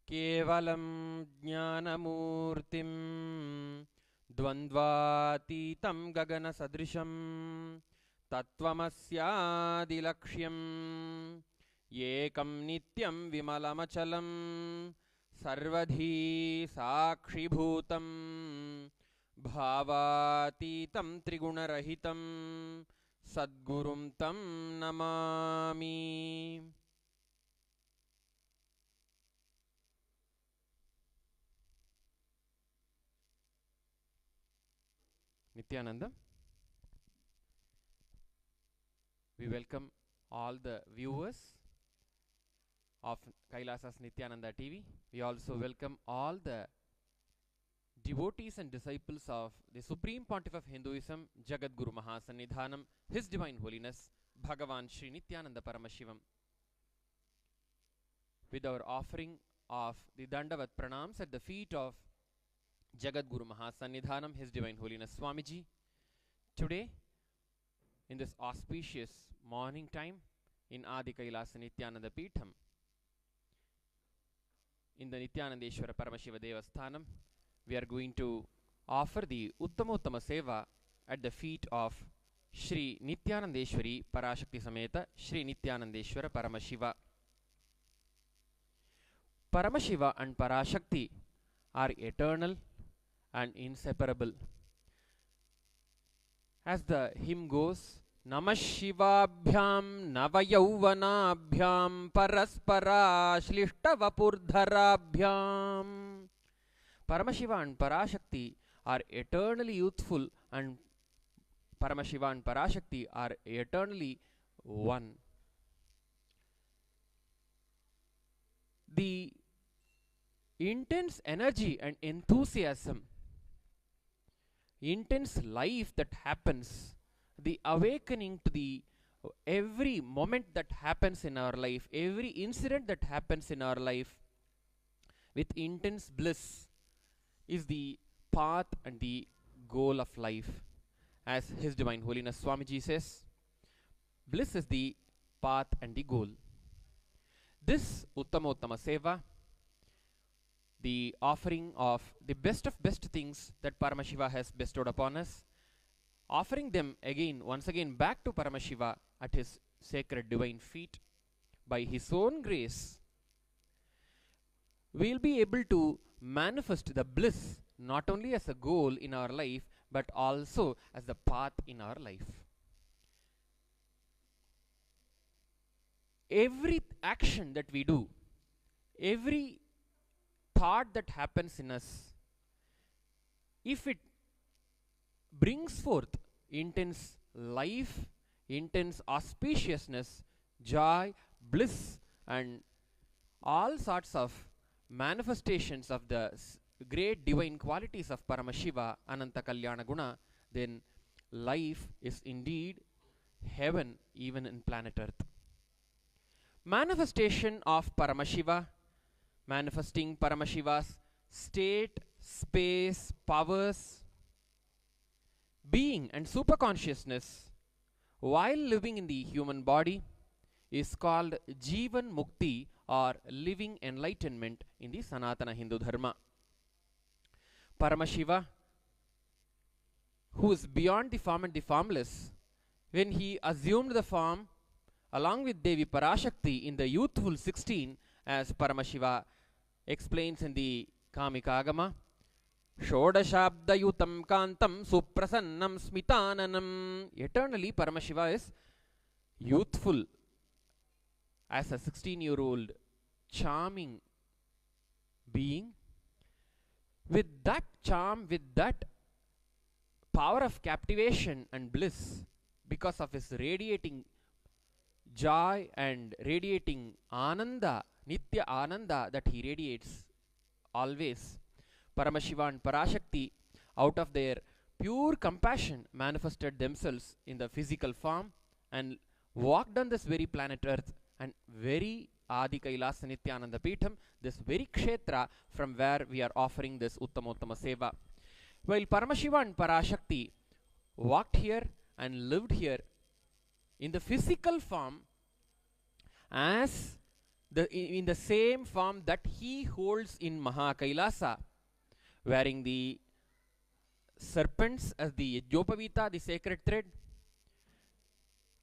केवलं ज्ञानमूर्तिं द्वन्द्वातीतं गगनसदृशं तत्त्वमस्यादिलक्ष्यम् एकं नित्यं विमलमचलं सर्वधी साक्षिभूतं भावातीतं त्रिगुणरहितं सद्गुरुं तं Namami. Nityananda. We welcome all the viewers of Kailasa's Nityananda TV. We also welcome all the devotees and disciples of the Supreme Pontiff of Hinduism, Jagat Guru Mahasannidhanam, His Divine Holiness, Bhagavan Sri Nityananda Paramashivam. With our offering of the Dandavat Pranams at the feet of Jagat Guru Mahasannidhanam, His Divine Holiness Swamiji, today, in this auspicious morning time in Adi Kailasa Nityananda Peetham, in the Nityanandeshwara Paramashiva Devasthanam, we are going to offer the Uttamottama Seva at the feet of Shri Nityanandeshwari Parashakti Sameta Shri Nityanandeshwara Paramashiva. Paramashiva and Parashakti are eternal and inseparable. As the hymn goes, Namah Shivabhyam Navayauvanabhyam Paraspara Shlishtavapurdharabhyam. Paramashiva and Parashakti are eternally youthful, and Paramashiva and Parashakti are eternally one. The intense energy and enthusiasm, intense life that happens, the awakening to the every moment that happens in our life, every incident that happens in our life with intense bliss is the path and the goal of life. As His Divine Holiness Swamiji says, bliss is the path and the goal. This Uttamottama Seva, the offering of the best of best things that Paramashiva has bestowed upon us, offering them again, once again, back to Paramashiva at His sacred divine feet, by His own grace, we will be able to manifest the bliss not only as a goal in our life, but also as the path in our life. Every action that we do, every thought that happens in us, if it brings forth intense life, intense auspiciousness, joy, bliss, and all sorts of manifestations of the great divine qualities of Paramashiva, Ananta Kalyana Guna, then life is indeed heaven even in planet Earth. Manifestation of Paramashiva, manifesting Paramashiva's state, space, powers, being and superconsciousness while living in the human body is called Jivan Mukti, or living enlightenment in the Sanatana Hindu Dharma. Paramashiva, who is beyond the form and the formless, when he assumed the form along with Devi Parashakti in the youthful 16, as Paramashiva explains in the Kamika Agama, Shodashabdayutam Kantam Suprasannam Smitananam. Eternally, Paramashiva is youthful as a 16-year-old charming being. With that charm, with that power of captivation and bliss, because of his radiating joy and radiating Ananda, Nitya Ananda that he radiates always, Paramashiva and Parashakti, out of their pure compassion, manifested themselves in the physical form and walked on this very planet Earth, and very Adi Kailasa Nityananda Peetham, this very kshetra from where we are offering this Uttamottama Seva. While Paramashiva and Parashakti walked here and lived here in the physical form as in the same form that he holds in Mahakailasa, wearing the serpents as the Yajnopavita, the sacred thread,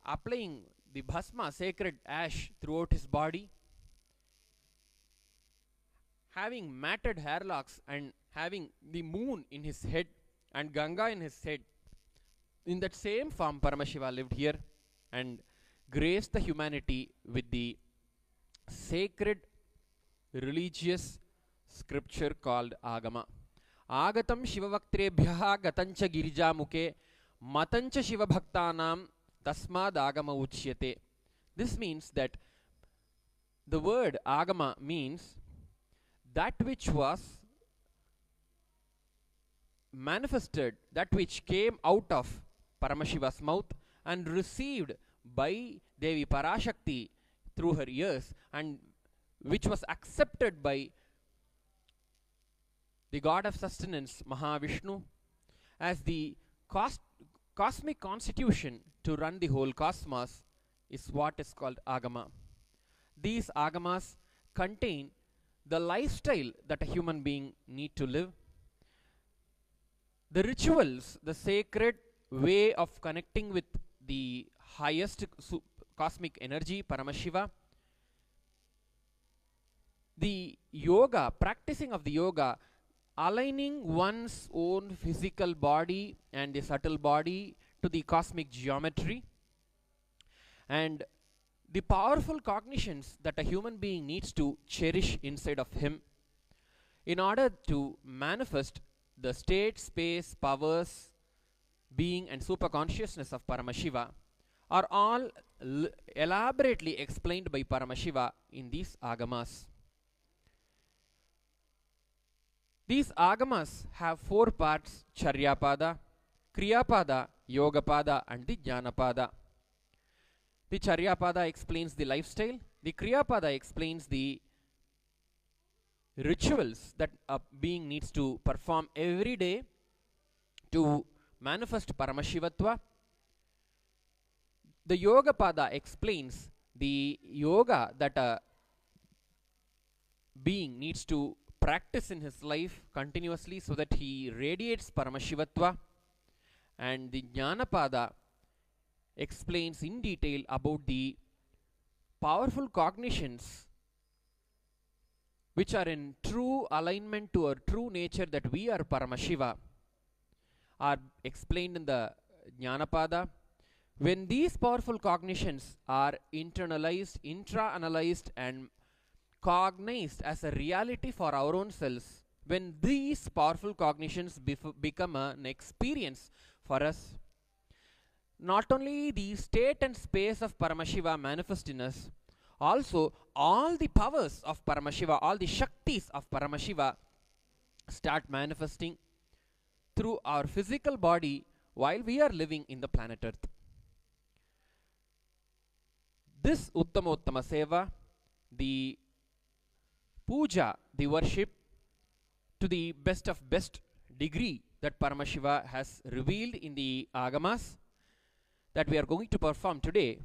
applying the bhasma, sacred ash, throughout his body, having matted hair locks and having the moon in his head and Ganga in his head. In that same form, Paramashiva lived here and graced the humanity with the sacred religious scripture called Agama. Agatam Shivavaktrebhyaha gatancha Girijamuke matancha Shivabhaktanam tasmad Agama uchyate. This means that the word Agama means that which was manifested, that which came out of Paramashiva's mouth and received by Devi Parashakti through her ears, and which was accepted by the god of sustenance Mahavishnu as the cosmic constitution to run the whole cosmos, is what is called Agama. These Agamas contain the lifestyle that a human being need to live, the rituals, the sacred way of connecting with the highest cosmic energy, Paramashiva, the yoga, practicing of the yoga, aligning one's own physical body and the subtle body to the cosmic geometry, and the powerful cognitions that a human being needs to cherish inside of him in order to manifest the state, space, powers, being and superconsciousness of Paramashiva are all elaborately explained by Paramashiva in these Agamas. These Agamas have 4 parts: Charyapada, Kriyapada, Yogapada and the Jnanapada. The Charyapada explains the lifestyle, the Kriyapada explains the rituals that a being needs to perform every day to manifest Paramashivatva. The Yogapada explains the yoga that a being needs to practice in his life continuously so that he radiates Paramashivatva. And the Jnanapada explains in detail about the powerful cognitions which are in true alignment to our true nature, that we are Paramashiva, are explained in the Jnanapada. When these powerful cognitions are internalized, intra-analyzed and cognized as a reality for our own selves, when these powerful cognitions become an experience for us, not only the state and space of Paramashiva manifest in us, also all the powers of Paramashiva, all the Shaktis of Paramashiva start manifesting through our physical body while we are living in the planet Earth. This Uttama Seva, the puja, the worship to the best of best degree that Paramashiva has revealed in the Agamas that we are going to perform today,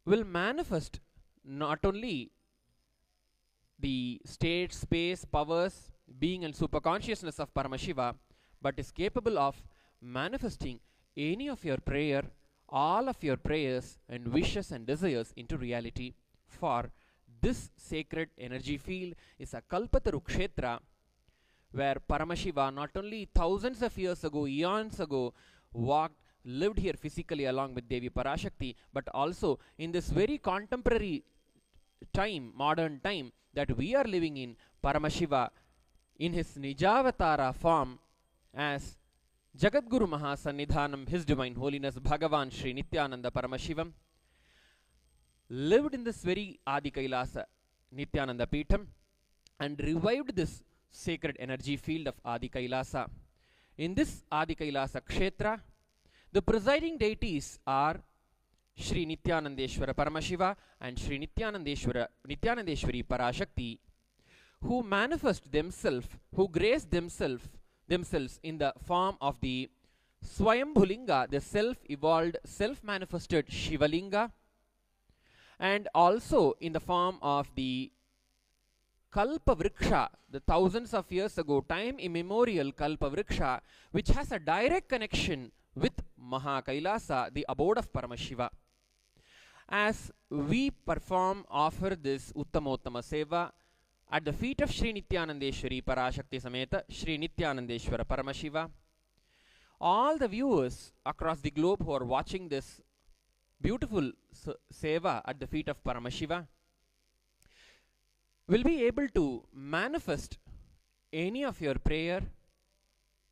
will manifest not only the state, space, powers, being and superconsciousness of Paramashiva, but is capable of manifesting any of your prayer, all of your prayers and wishes and desires into reality. For this sacred energy field is a Kalpataru Kshetra, where Paramashiva not only thousands of years ago, eons ago, lived here physically along with Devi Parashakti, but also in this very contemporary time, modern time that we are living in, Paramashiva in his Nijavatara form as Jagadguru Mahasannidhanam, His Divine Holiness Bhagavan Sri Nityananda Paramashivam, lived in this very Adi Kailasa Nityananda Peetham and revived this sacred energy field of Adi Kailasa. In this Adi Kailasa Kshetra, the presiding deities are Sri Nityanandeshwara Paramashiva and Sri Nityanandeshwari Parashakti, who manifest themselves, who grace themselves in the form of the Swayambhulinga, the self-evolved, self-manifested Shivalinga, and also in the form of the Kalpa Vriksha, the thousands of years ago, time immemorial Kalpa Vriksha, which has a direct connection with Mahakailasa, the abode of Paramashiva. As we offer this Uttamottama Seva at the feet of Sri Nityanandeshwari Parashakti Sameta Sri Nityanandeshwara Paramashiva, all the viewers across the globe who are watching this beautiful Seva at the feet of Paramashiva will be able to manifest any of your prayer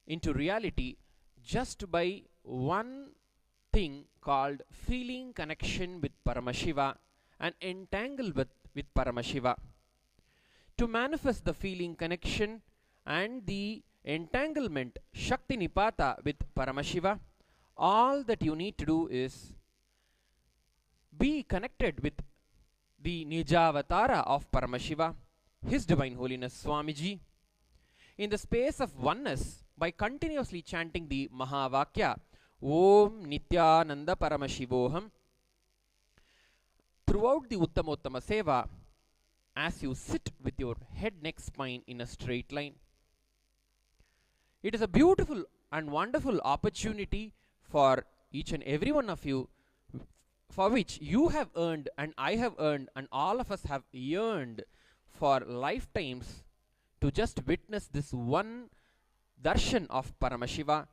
into reality just by one thing called feeling connection with Paramashiva and entangle with Paramashiva. To manifest the feeling connection and the entanglement Shakti Nipata with Paramashiva, all that you need to do is be connected with the Nijavatara of Paramashiva, His Divine Holiness Swamiji, in the space of oneness by continuously chanting the Mahavakya Om Nityananda Paramashivoham throughout the Uttamottama Seva as you sit with your head, neck, spine in a straight line. It is a beautiful and wonderful opportunity for each and every one of you, for which you have earned and I have earned and all of us have yearned for lifetimes, to just witness this one darshan of Paramashiva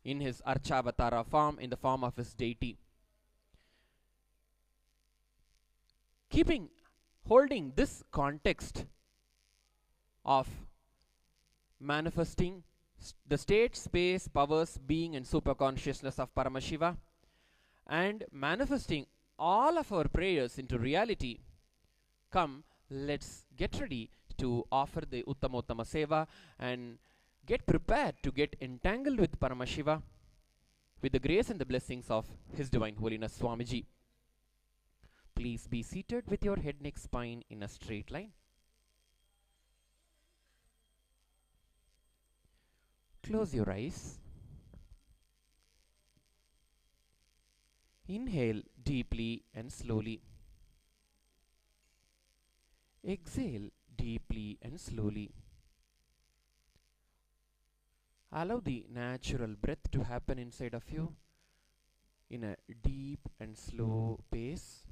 in his Archavatara form, in the form of his deity. Holding this context of manifesting the state, space, powers, being and superconsciousness of Paramashiva, and manifesting all of our prayers into reality, come, let's get ready to offer the Uttamottama Seva and get prepared to get entangled with Paramashiva with the grace and the blessings of His Divine Holiness Swamiji. Please be seated with your head, neck, spine in a straight line. Close your eyes. Inhale deeply and slowly. Exhale deeply and slowly. Allow the natural breath to happen inside of you in a deep and slow pace.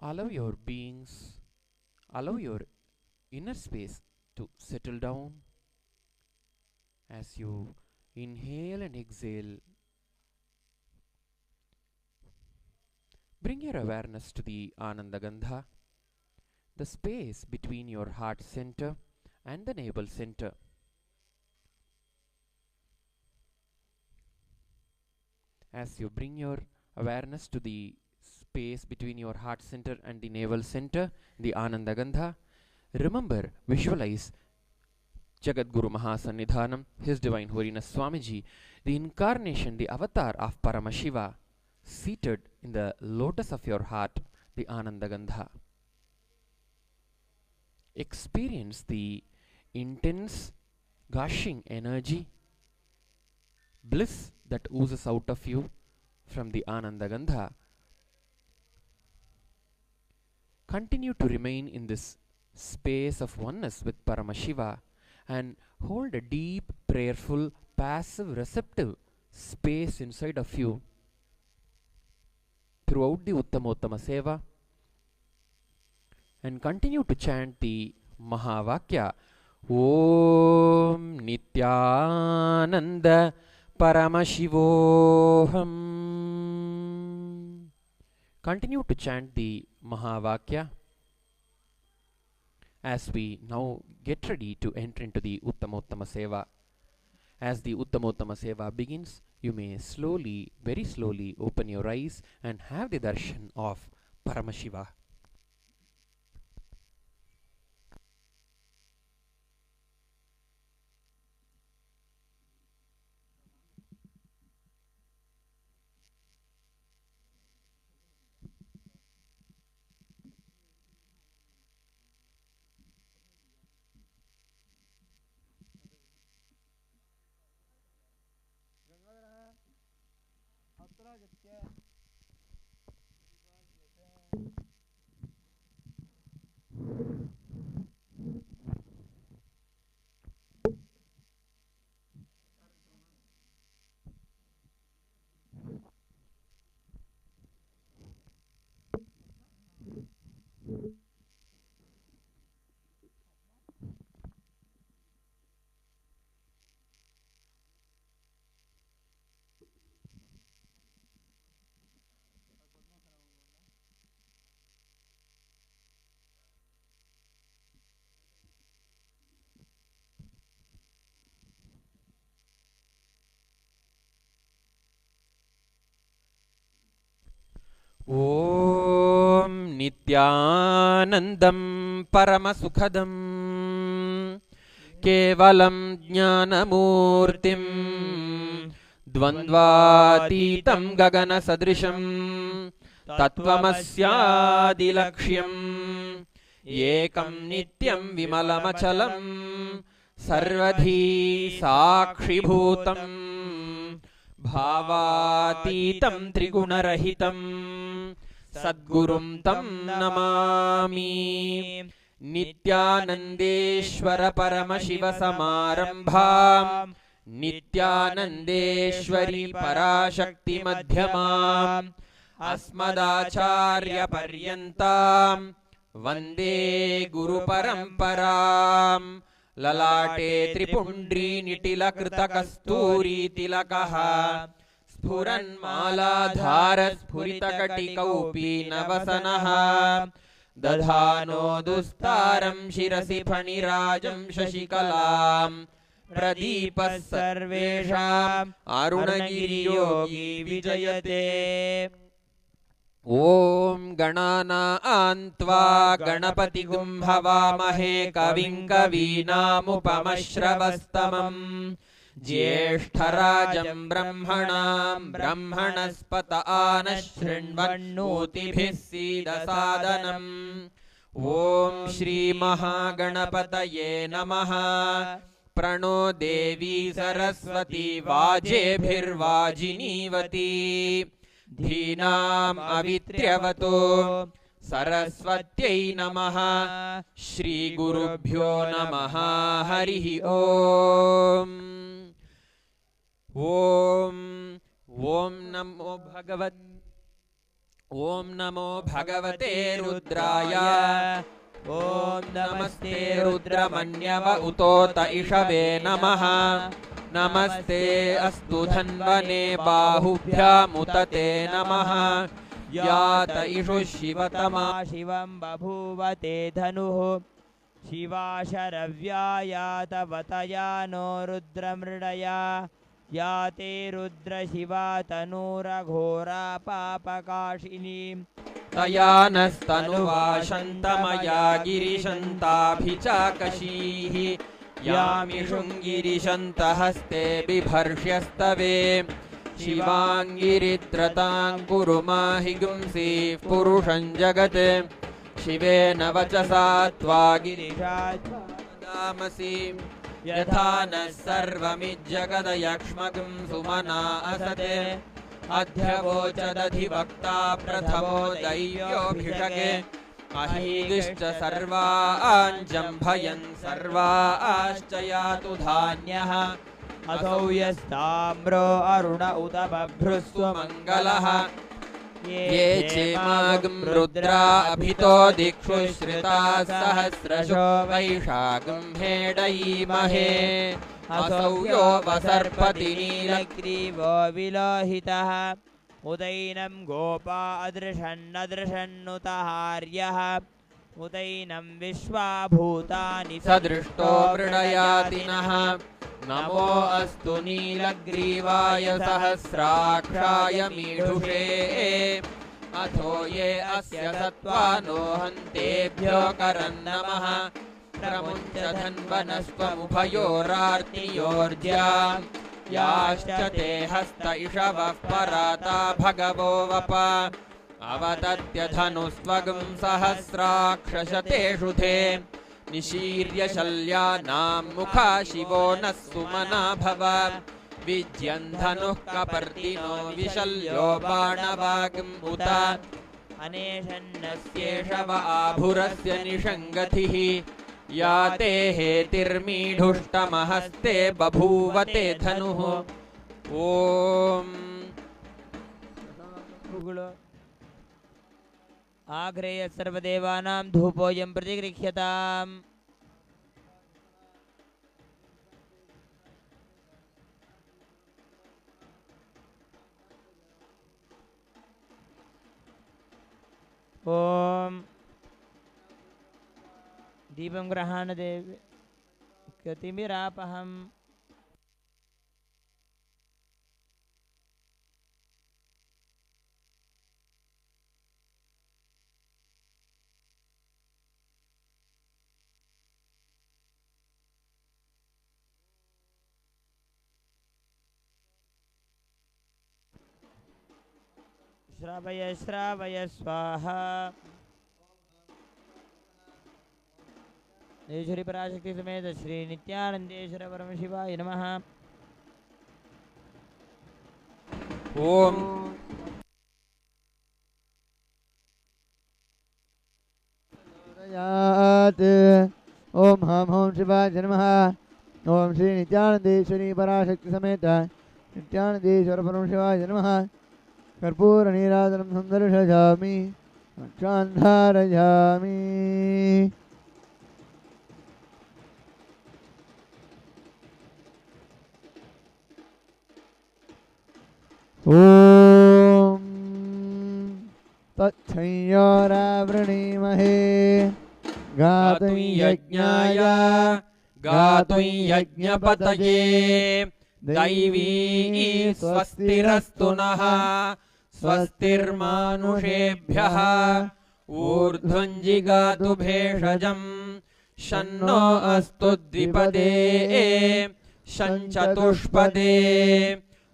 Allow your inner space to settle down as you inhale and exhale. Bring your awareness to the Ananda Gandha, the space between your heart center and the navel center. As you bring your awareness to the space between your heart center and the navel center, the Ananda Gandha, remember, visualize Jagadguru Mahasannidhanam, His Divine Holiness Swamiji, the incarnation, the avatar of Paramashiva, seated in the lotus of your heart, the Ananda Gandha. Experience the intense, gushing energy, bliss that oozes out of you from the Ananda Gandha. Continue to remain in this space of oneness with Paramashiva and hold a deep, prayerful, passive, receptive space inside of you throughout the Uttamottama Seva, and continue to chant the Mahavakya Om Nityananda Paramashivoham. Continue to chant the Mahavakya as we now get ready to enter into the Uttamottama Seva. As the Uttamottama Seva begins, you may slowly, very slowly open your eyes and have the darshan of Paramashiva. नित्यानन्दं परमसुखदं केवलं ज्ञानमूर्तिं द्वन्द्वातीतं गगनसदृशं तत्त्वमस्यादिलक्ष्यम् एकं नित्यं विमलमचलं सर्वधी साक्षिभूतं भावातीतं त्रिगुणरहितं सद्गुरुं तं नमामि। नित्यानन्देश्वर परमशिवसमारम्भाम् नित्यानन्देश्वरी पराशक्तिमध्यमाम् अस्मदाचार्यपर्यन्ताम् वन्दे गुरुपरम्पराम्। ललाटे त्रिपुण्ड्रीनिटिलकृतकस्तूरीतिलकः स्फुरन्मालाधारस्फुरितकटिकौपीनवसनः दधानो दुस्तारं शिरसि फणिराजं शशिकलां प्रदीपः सर्वेषाम् अरुणगिरियोगी विजयते। ॐ गणानां त्वा गणपतिगुं हवामहे कविं कवीनामुपमश्रवस्तमम् ज्येष्ठराजं ब्रह्मणां ब्रह्मणस्पत आनशृण्वन्नोतिभिः सीदसादनम्। ॐ श्रीमहागणपतये नमः। प्रणो देवी सरस्वती वाजेभिर्वाजिनीवती धीनाम् अवित्र्यवतो सरस्वत्यै नमः। श्रीगुरुभ्यो नमः। हरिः ॐ। ॐ नमो भगवते रुद्राय। ॐ नमस्ते रुद्रमन्यव उतोत इषवे नमः। नमस्ते अस्तु धन्वने बाहुभ्यामुत ते नमः। यात इषु शिवतमा शिवं बभूव ते धनुः शिवा शरव्या यातवतया नो रुद्रमृडया या ते रुद्रशिवा तनूरघोरा पापकाशिनी तया नस्तनुवाशन्तमया गिरिशन्ताभिचाकशीः यामिषुङ्गिरिशन्तहस्ते बिभर्ष्यस्तवे शिवाङ्गिरित्रतां कुरु माहि गुंसीः पुरुषं जगत् शिवेन वचसा त्वा गिरिशामसि यथा नः सर्वमिज्जगदयक्ष्मगं सुमना असते अध्यवोचदधिवक्ता प्रथमो दैव्योऽभिषके अहीगिश्च सर्वाञ्जम्भयन् सर्वाश्च यातु धान्यः असौ यस्ताम्रो अरुण उत बभ्रुस्व मङ्गलः ये चेमागं रुद्रा अभितो दिक्षु श्रिताः सहस्रशो वैशाखं हेडयीमहे असौ यो वसर्पति नीलग्रीवो विलोहितः उदैनं गोपा अदृशन्नदृशन्नुतहार्यः उदैनं विश्वाभूतानि सदृष्टो मृडयातिनः नमो अस्तु नीलग्रीवाय सहस्राक्षाय मीढुषे अथो ये अस्य सत्त्वानो हन्तेभ्यो करन्नमः प्रमुञ्च धन्वनस्त्वमुभयोरार्तियोर्ज्याम् याश्च ते हस्त इषवः पराता भगवो वप अवतत्यधनुस्त्वगं सहस्राक्षशतेषु ते निशीर्य शल्यानां मुखा शिवो नः सुमना भव विज्यन्धनुः कपर्दिनो विशल्यो बाणवागं उत अनेशन्नस्येषव आभुरस्य निषङ्गतिः या ते हेतिर्मीढुष्टमहस्ते बभूवते धनुः। ॐ आग्रेय सर्वदेवानां धूपोऽयं प्रतिगृह्यताम्। ॐ दीपं गृहाण देव गतिमिरापहम्। श्रावय श्रावय स्वाहा। देवश्री पराशक्ति समेत श्री नित्यानंदेश्वर परम शिवाय नमः। ओम ओम हम ओम शिवाय नमः। ओम श्री नित्यानंदेश्वरी पराशक्ति समेत नित्यानंदेश्वर परम शिवाय नमः। कर्पूर नीराजनं संदर्शयामि क्षान्धारयामि। ओम तच्छंयोरावृणीमहे गातुं यज्ञाय गातुं यज्ञपतये दैवी स्वस्तिरस्तु नः स्वस्तिर्मानुषेभ्यः ऊर्ध्वं जिगातु भेषजं शन्नो अस्तु द्विपदे शञ्चतुष्पदे।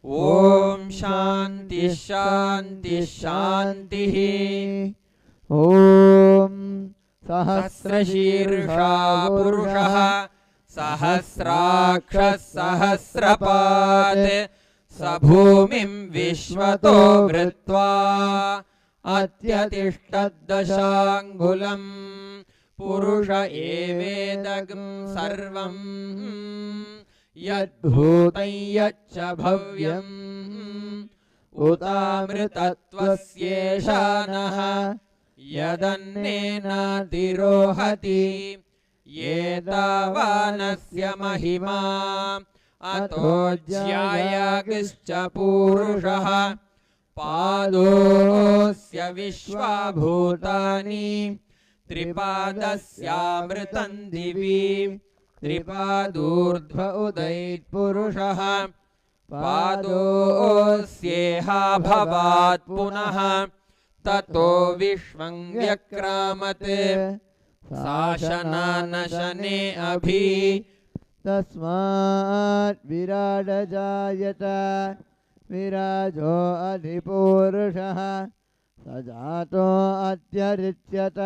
ओम शांति शांति शांतिः। ओम सहस्रशीर्षा पुरुषः सहस्राक्षः सहस्रपात् स भूमिं विश्वतो वृत्वा अत्यतिष्ठद्दशाङ्गुलं पुरुष एवेदं सर्वं यद्भूतं यच्च भव्यम् उतामृतत्वस्येषानः यदन्नेनातिरोहति एतावानस्य महिमा अतो ज्यायागिश्च पूरुषः पादोऽस्य विश्वाभूतानि त्रिपादस्यामृतं दिवि त्रिपादूर्ध्व उदैत्पुरुषः पादोऽस्येहाभवात् पुनः ततो विश्वं व्यक्रामत् शासनानशने अभि तस्मात् विराड जायत विराजो अधिपूरुषः स जातो अत्यरिच्यत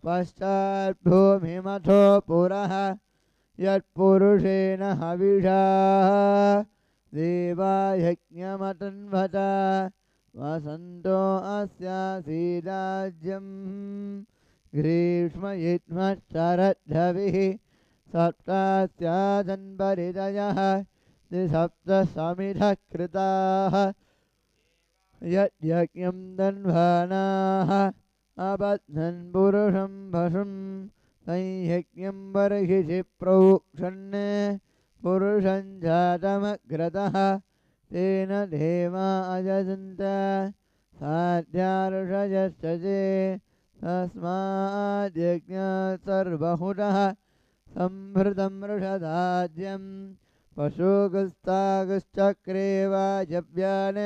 पश्चात् भूमिमथो पुरः यत्पुरुषेण हविषा देवा यज्ञमतन्वत वसन्तो अस्यासीदाज्यम् ग्रीष्मयुष्मशरद्धविः सप्तास्यादन्परिदयः त्रिसप्तसमिधः कृताः यज्ञं दन्वानाः अबध्नन् पुरुषं पशुं संयज्ञं बर्हिषि प्रोक्षन् पुरुषं जातमग्रतः तेन देवा अजसन्त साध्यार्षयश्चजे तस्माद् यज्ञात् सर्वहुतः संभृतं वृषदाज्यं पशुगस्तागश्चक्रे वाजव्यान्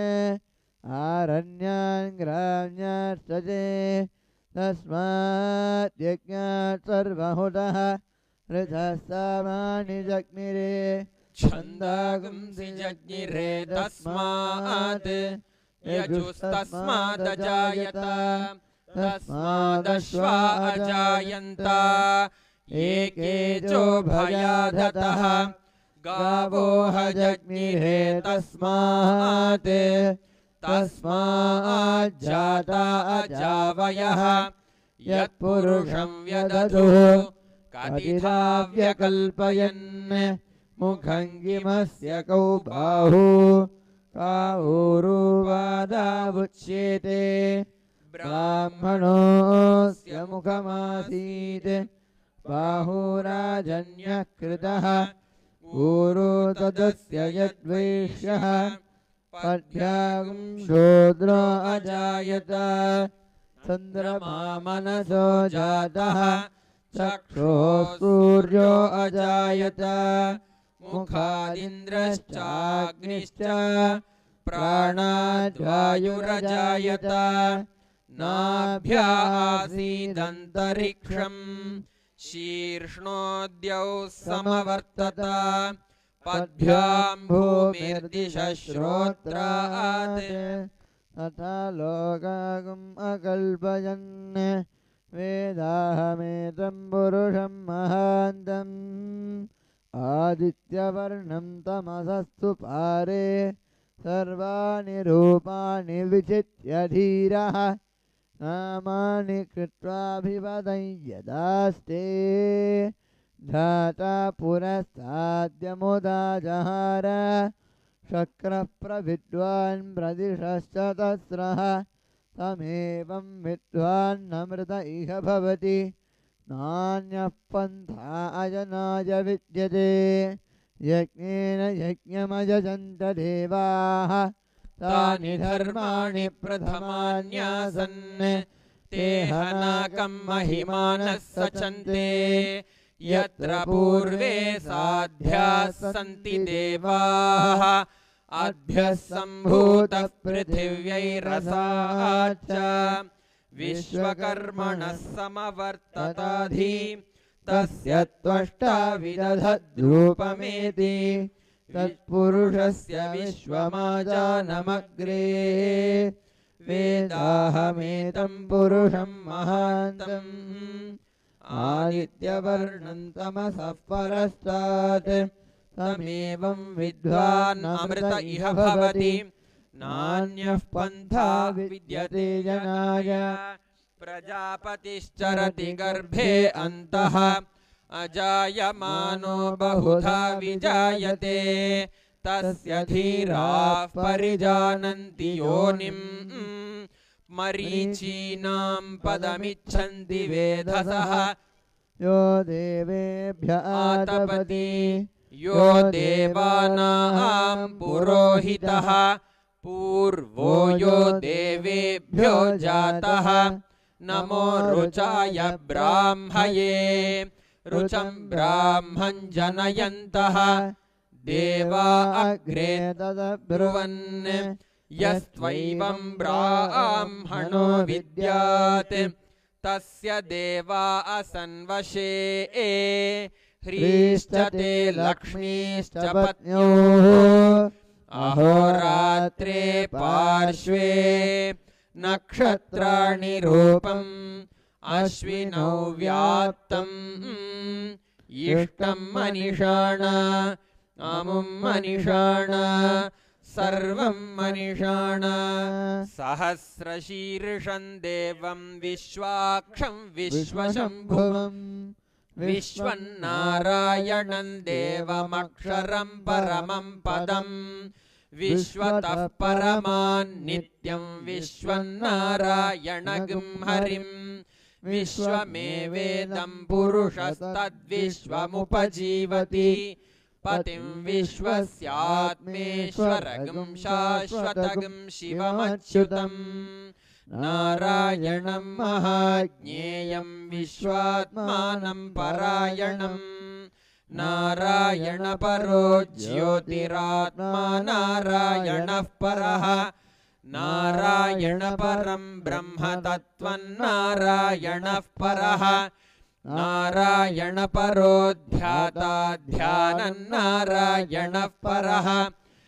आरण्यान् ग्राम्याश्चजे तस्मात् यज्ञात् सर्वहुतः ऋतस्सामानि जग्निरे छन्दागुंसि जज्ञिरे तस्मात् यजुस्तस्मादजायत तस्मादश्वा अजायन्त एकेजो भयाधतः गावो हजग्निरे तस्मात् तस्माज्जाता अजावयः यत्पुरुषं व्यदधुः कतिथा व्यकल्पयन् मुखं किमस्य कौ बाहु काऊरुवादावुच्येते ब्राह्मणोऽस्य मुखमासीत् बाहुराजन्यः कृतः ऊरो तदस्य यद्वैश्यः पद्भ्यां शूद्रो अजायत चन्द्रमा मनसो जातः चक्षुः सूर्यो अजायत मुखादिन्द्रश्चाग्निश्च प्राणाद्वायुरजायत नाभ्यासीदन्तरिक्षं शीर्ष्णोद्यौ समवर्तत पद्भ्यां भूमिर्दिशः श्रोत्रात् तथा लोकागुम् अकल्पयन् वेदाहमेतं पुरुषं महान्तम् आदित्यवर्णं तमसस्तु पारे सर्वाणि रूपाणि विचित्य धीरः नामानि कृत्वाभिवदं यदास्ते धाता पुरस्ताद्यमुदा जहार शक्रः प्रविद्वान् प्रदिशश्च तस्रः तमेवं विद्वान्नमृत इह भवति नान्यः पन्था अजनाय विद्यते यज्ञेन यज्ञमयजन्त देवाः तानि धर्माणि प्रथमान्यासन् ते हनाकं महिमानः सचन्ते यत्र पूर्वे साध्याः सन्ति देवाः अभ्यः सम्भूतः पृथिव्यैरसाच्च विश्वकर्मणः समवर्तताधि तस्य त्वष्टा विदधद्रूपमेति तत्पुरुषस्य विश्वमाजानमग्रे वेदाहमेतं पुरुषं महान्तम् आदित्यवर्णं तमसः परस्तात् तमेवं विद्वान् अमृत इह भवति नान्यः पन्था विद्यते जनाय प्रजापतिश्चरति गर्भे अन्तः अजायमानो बहुधा विजायते तस्य धीराः परिजानन्ति योनिम् मरीचीनां पदमिच्छन्ति वेधसः यो देवेभ्य आतपति यो देवानां पुरोहितः पूर्वो यो देवेभ्यो जातः नमो रुचाय ब्राह्मये रुचं ब्राह्मं जनयन्तः देवा अग्रे तदब्रुवन् यस्त्वैवं ब्राह्मणो विद्यात् तस्य देवा असन्वशे ह्रीश्च ते लक्ष्मीश्च पत्न्योः अहोरात्रे पार्श्वे नक्षत्राणि रूपम् अश्विनौ व्याप्तम् इष्टं मनिषाण अमुं मनिषाण सर्वं मनिषाण सहस्रशीर्षं देवं विश्वाक्षं विश्वशम्भुवम् विश्वन्नारायणं देवमक्षरं परमं पदम् विश्वतः परमान् नित्यं विश्वन्नारायणगं हरिं विश्वमेवेदं पुरुषस्तद्विश्वमुपजीवति पतिं विश्वस्यात्मेश्वरगं शाश्वतगं शिवमच्युतम् नारायणं महाज्ञेयं विश्वात्मानं परायणम् नारायणपरो ज्योतिरात्मा नारायणः परः नारायणपरं ब्रह्म तत्त्वं नारायणः परः नारायणपरो ध्याता ध्यानं नारायणः परः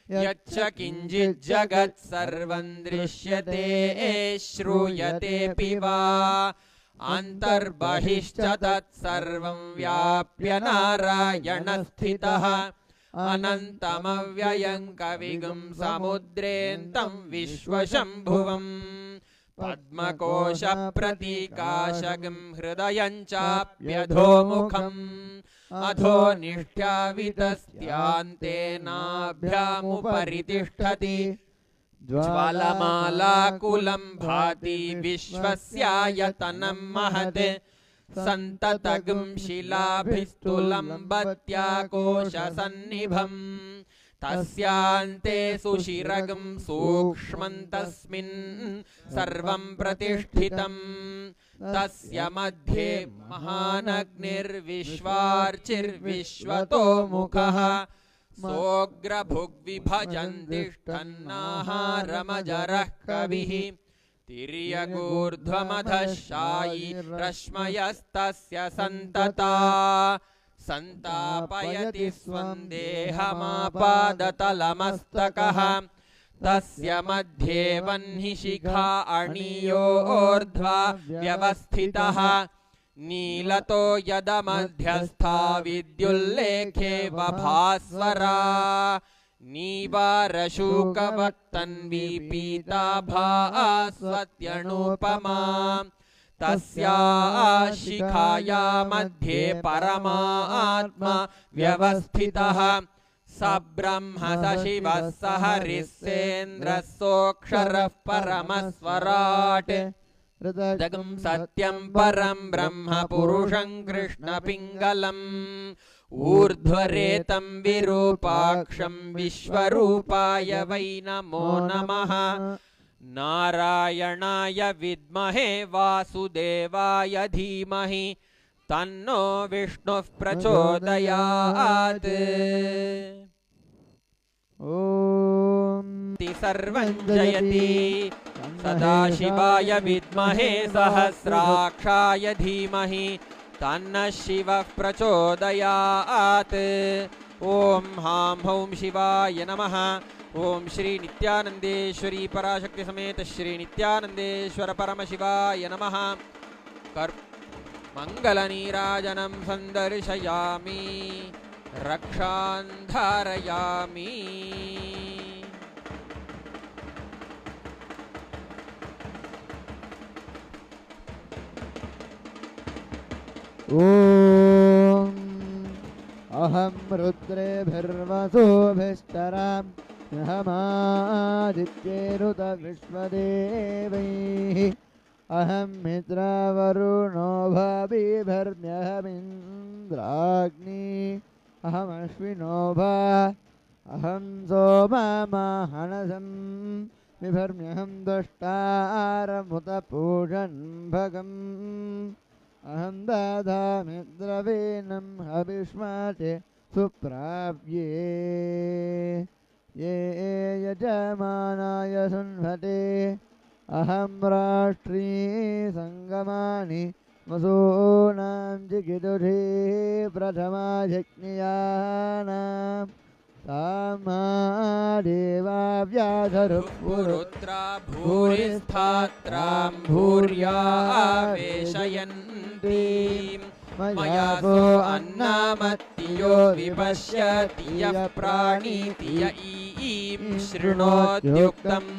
यच्च किञ्चित् जगत् सर्वं दृश्यते श्रूयतेऽपि वा अन्तर्बहिश्च तत्सर्वं व्याप्य नारायणस्थितः अनन्तमव्ययं कविगुं समुद्रेऽन्तं विश्वशम्भुवम् पद्मकोशप्रतीकाशगं हृदयं चाप्यधोमुखम् अधो निष्ठ्यावितस्त्यान्तेनाभ्यामुपरि तिष्ठति ज्वालमालाकुलं भाति विश्वस्यायतनं महत् सन्ततगं शिलाभिस्तुलम्बत्याकोशसन्निभम् तस्यान्ते सुशिरगं सूक्ष्मं तस्मिन् सर्वं प्रतिष्ठितम् तस्य मध्ये महानग्निर्विश्वार्चिर्विश्वतो मुखः सोऽग्रभुग्विभजन् तिष्ठन्नाहारमजरः कविः तिर्यगूर्ध्वमधः शायी रश्मयस्तस्य सन्तता सन्तापयति स्वं देहमापादतलमस्तकः तस्य मध्ये वह्निशिखा अणियोर्ध्वा व्यवस्थितः नीलतो यदमध्यस्था विद्युल्लेखेव भास्वरा नीवारशूकवत्तन्वी पीताभास्वत्यनुपमा तस्या शिखाया मध्ये परमात्मा व्यवस्थितः स ब्रह्म स शिवः स हरिः सेन्द्रः सोऽक्षरः परमस्वराट् जगं सत्यं परं ब्रह्म पुरुषं कृष्णपिङ्गलम् ऊर्ध्वरेतं विरूपाक्षं विश्वरूपाय वै नमो नमः नारायणाय विद्महे वासुदेवाय धीमहि तन्नो विष्णुः प्रचोदयात् ॐ सर्वं जयति सदाशिवाय विद्महे सहस्राक्षाय धीमहि तन्नः शिवः प्रचोदयात् ॐ हां हौं शिवाय नमः ओम श्री नित्यानंदेश्वरी पराशक्ति समेत श्री नित्यानंदेश्वर परमशिवाय नमः मंगलनीराजनं संदर्शयामि रक्षां धारयामि ॐ अहं रुद्रेभिर्वसुभिश्चरामि अहमादित्यैरुत विश्वदेवैः अहं मित्रवरुणो भविभिर्म्यहमिन्द्राग्नि अहमश्विनो भा अहं सोममाहनसं बिभर्म्यहं दुष्टारमुत पूषन् भगम् अहं ददामि द्रवीणं हविष्मते सुप्राप्ये ये यजमानाय सुन्वते अहं राष्ट्री संगमानि वसूनां जिगिदुषे प्रथमाजज्ञयानां पुरुत्रा भूरिस्थात्रां भूर्या वेशयन्तीं मया सो अन्नामत्तियो विपश्यति यः प्राणीति य ईं शृणोत्युक्तम्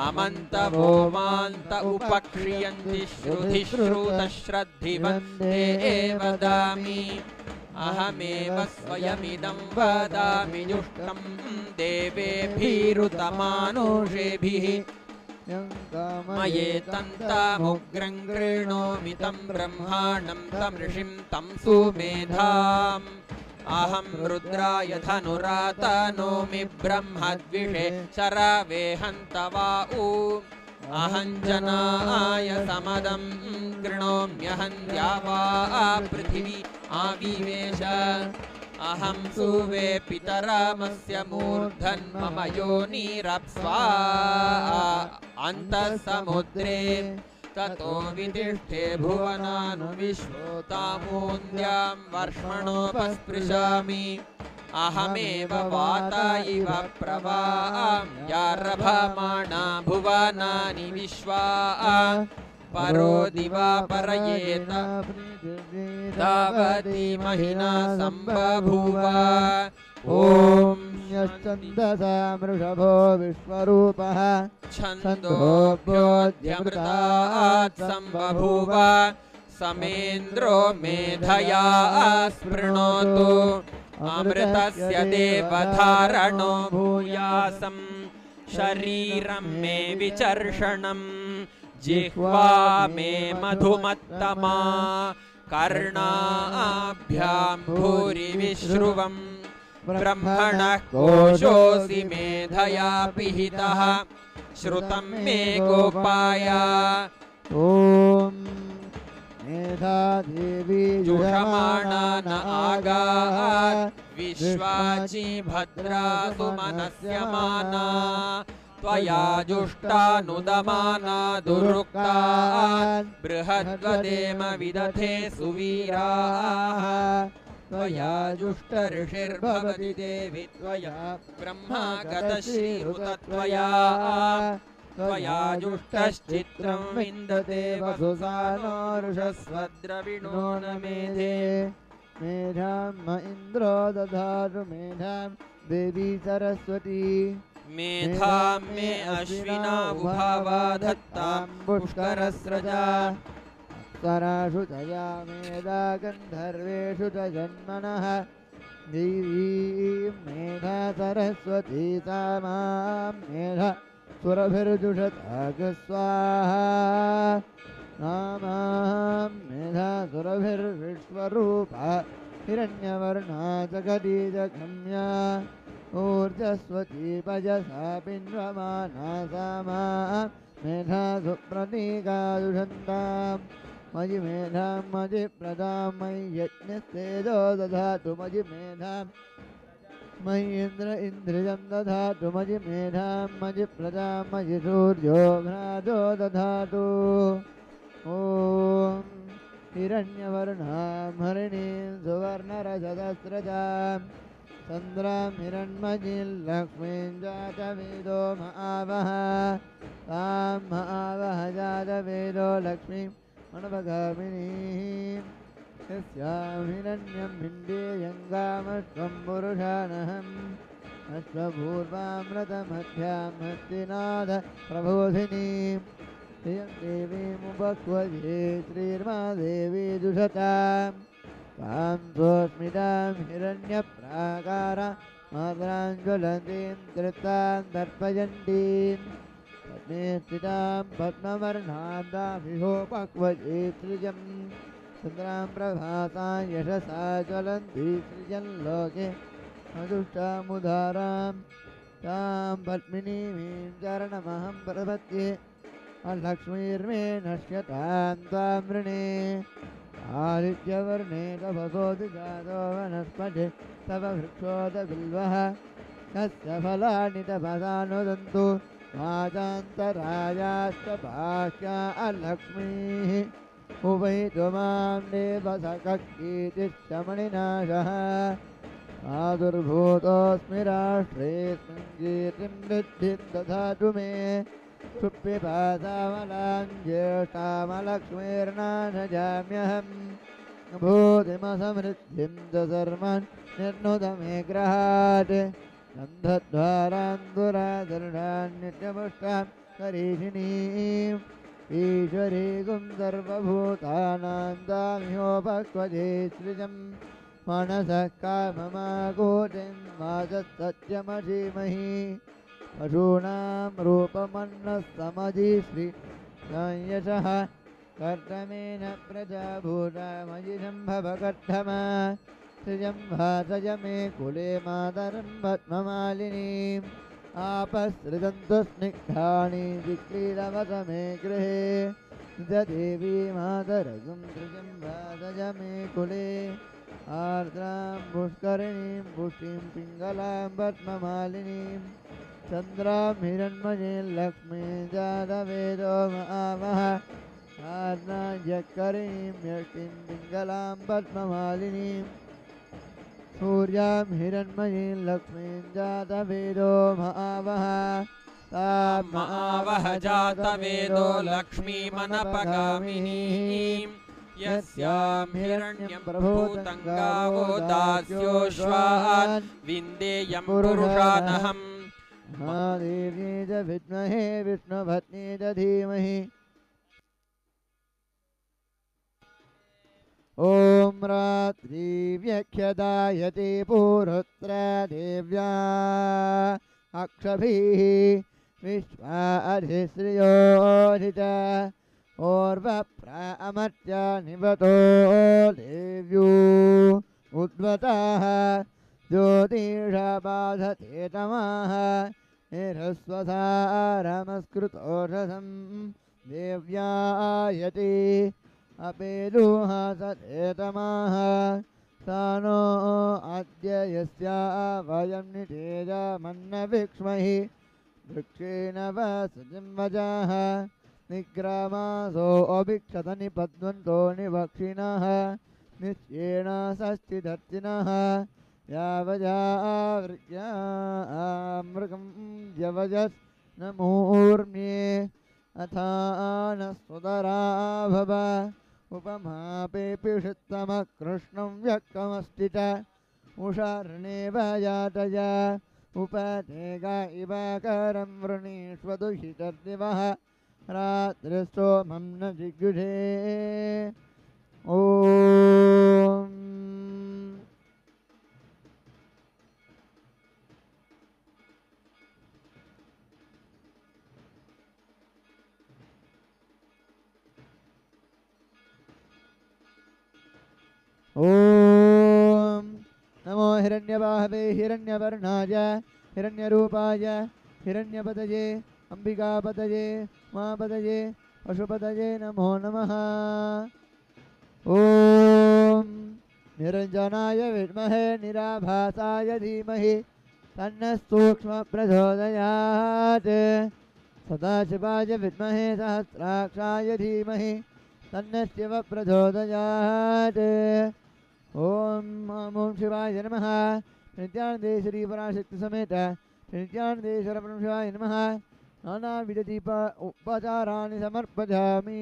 अमन्तवो मान्त उपक्रियन्ति श्रुतिश्रुतश्रद्धिवन्ते वदामि अहमेव स्वयमिदं वदामि जुष्टं देवेभिरुतमानुषेभिः मयेतन्तामुग्रं गृह्णोमि तं ब्रह्माणं तं ऋषिं तं सुमेधाम् अहं रुद्राय धनुरातनोमि ब्रह्मद्विषे शरवेहन्तवा ऊ अहं जनाय समदं गृह्णोम्यहं द्यावा पृथिवी आविवेश अहं सुवे पितरामस्य मूर्धन्मम योनिरप्स्वा अन्तः समुद्रे ततो वितिष्ठे भुवनानुविश्वतामून्द्यां वर्ष्मणोपस्पृशामि अहमेव वाता इव प्रवाम्यारभमाणा भुवनानि विश्वा परो दिवा परयेत तावती महिना सम्बभूव ॐ यश्चन्दसा वृषभो विश्वरूपः छन्दोभ्योऽध्यमृतात् सम्बभूव समेन्द्रो मेधया स्पृणोतु अमृतस्य देवधारणो भूयासं शरीरं मे विचर्षणम् जिह्वा मे मधुमत्तमा कर्णाभ्यां भूरि विश्रुवम् ब्रह्मणः कोशोऽसि मेधया पिहितः श्रुतं मे गोपाय ॐ मेधा देवी जुषमाणा न आगात् विश्वाची भद्रा सुमनस्यमाना त्वया जुष्टानुदमाना दुरुक्ता बृहद्वदेम विदधे सुवीराः त्वया जुष्टऋषिर्भवति देवि त्वया ब्रह्मा गतश्रीरुत त्वया त्वया जुष्टश्चित्रं विन्दते वसुसानोरुषस्वद्रविणो न मेधे मेधां म इन्द्रो दधातु मेधां देवी सरस्वती मेधां मे अश्विना उभावा धत्तां पुष्करस्रजा अप्सरासु तया मेधा गन्धर्वेषु च जन्मनः देवीं मेधा सरस्वती सा मां मेधा सुरभिर्जुषताग स्वाहा नामां मेधा सुरभिर्विश्वरूपा हिरण्यवर्णा जगदीजगम्या ऊर्जस्वती पजसा पिन्वमाना सा मां मेधा सुप्रतीका दुषन्तां मयि मेधां मयि प्रदां मयि यज्ञस्तेजो दधातु मयि मेधां मयि इन्द्र इन्द्रियं दधातु मयि मेधां मयि प्रदां मयि सूर्यो घ्राजो दधातु ॐ हिरण्यवर्णां हरिणीं सुवर्णरजतस्रजां चन्द्रां हिरण्मयीं लक्ष्मीं जातवेदो महावः तां महावः जातवेदो लक्ष्मीं मणवगामिनीं यस्यां हिरण्यं भिण्डेयङ्गामश्वं पुरुषानहम् अश्वपूर्वामृतमध्यां हस्तिनाथ प्रबोधिनीं श्रियं देवीमुपक्वजे श्रीर्मा देवी दुषतां तां स्वस्मितां हिरण्यप्राकारा मातरां ज्वलन्तीं तृप्तां दर्पयन्तीं पद्मे स्थितां पद्मवर्णां दाभिहोपक्वजे सृजं चन्द्रां प्रभासां यशसा ज्वलन्ती सृजन् लोके मधुष्टामुदारां तां पद्मिनीं चरणमहं प्रपद्ये लक्ष्मीर्मे नश्यतां तां वृणे आदित्यवर्णे तपसोऽधिजातो वनस्पते तव वृक्षोदबिल्वः तस्य फलानि तपसा नुदन्तु वाचान्तरायाश्च बाह्या अलक्ष्मीः उभयतु मां देवसखकीर्तिश्चमणिनाशः आदुर्भूतोऽस्मि राष्ट्रेऽस्मिन् कीर्तिं वृद्धिं दधातु मे सुप्यपासामलां ज्येष्ठामलक्ष्मीर्नाशजाम्यहम् भूतिमसमृद्धिं च सर्वान् निर्नुत मे ग्रहात् गन्धद्वारान् दुरादर्शान् नित्यपुष्टां करीषिणीम् ईश्वरीकुं सर्वभूतानां दामिहोपक्वजे सृजं मनसः काममाकूतिं वाचः पशूनां रूपमन्नस्तमजिश्री संयशः कर्तमेन प्रजाभूतामयि शम्भवकर्धमा सृजं भासय मे कुले मातरं पद्ममालिनीम् आपसृजन्तु स्निग्धानि जिक्रीरवत मे गृहे देवी मातरगुं सृजं भासय मे कुले आर्द्रां पुष्करिणीं पुष्टिं पिङ्गलां पद्ममालिनीं चन्द्रां हिरण्मयीं लक्ष्मीं जातवेदो महावः आर्द्रां यष्टिं पिङ्गलां पद्ममालिनीं सूर्यां हिरण्मयीं लक्ष्मीं जातवेदो महावः तां महावः जातवेदो लक्ष्मीमनपगामिनीं यस्यां हिरण्यं प्रभूतं गावो दास्योश्वान् विन्देयं पुरुषानहम् महादेव्यै च विद्महे विष्णुपत्न्यै च धीमहि ॐ रात्रिव्यख्यदायते पूरुत्रा देव्या अक्षभिः विश्वा अधिश्रियोऽधित ओर्वप्रामर्त्या निवतो देव्यो उद्वताः ज्योतिषाबाधते तमाः निरस्वसारमस्कृतोषधं देव्यायते अपेदुहासते तमाः सा नो अद्य यस्या वयं निषेजमन्नविक्ष्महि वृक्षेण वसतिं वजाः निग्रामासो अभिक्षत निपद्वन्तो निवक्षिणः निश्चयेन षष्ठिदर्शिनः यावजावृत्यामृगं यवजस् नमोर्म्ये अथानस्तुदरा भव उपमापेऽपिषुत्तमकृष्णं व्यक्तमस्ति च उषार्णेव यातय उपतेगा इव करं वृणीष्वदुषितर्दिवः रात्रिस्तोमं न जिगुषे ॐ ॐ नमो हिरण्यबाहवे हिरण्यवर्णाय हिरण्यरूपाय हिरण्यपतये अंबिकापतये उमापतये पशुपतये नमो नमः ॐ निरञ्जनाय विद्महे निराभासाय धीमहि तन्नः सूक्ष्मप्रचोदयात् सदाशिवाय विद्महे सहस्राक्षाय धीमहि तन्नः शिवप्रचोदयात् ओम ओम शिवाय नमः नित्यानंदेश्वरी पराशक्ति समेत नित्यानंदेश्वर परम शिवाय नमः नानाविध दीप उपचाराणि समर्पयामि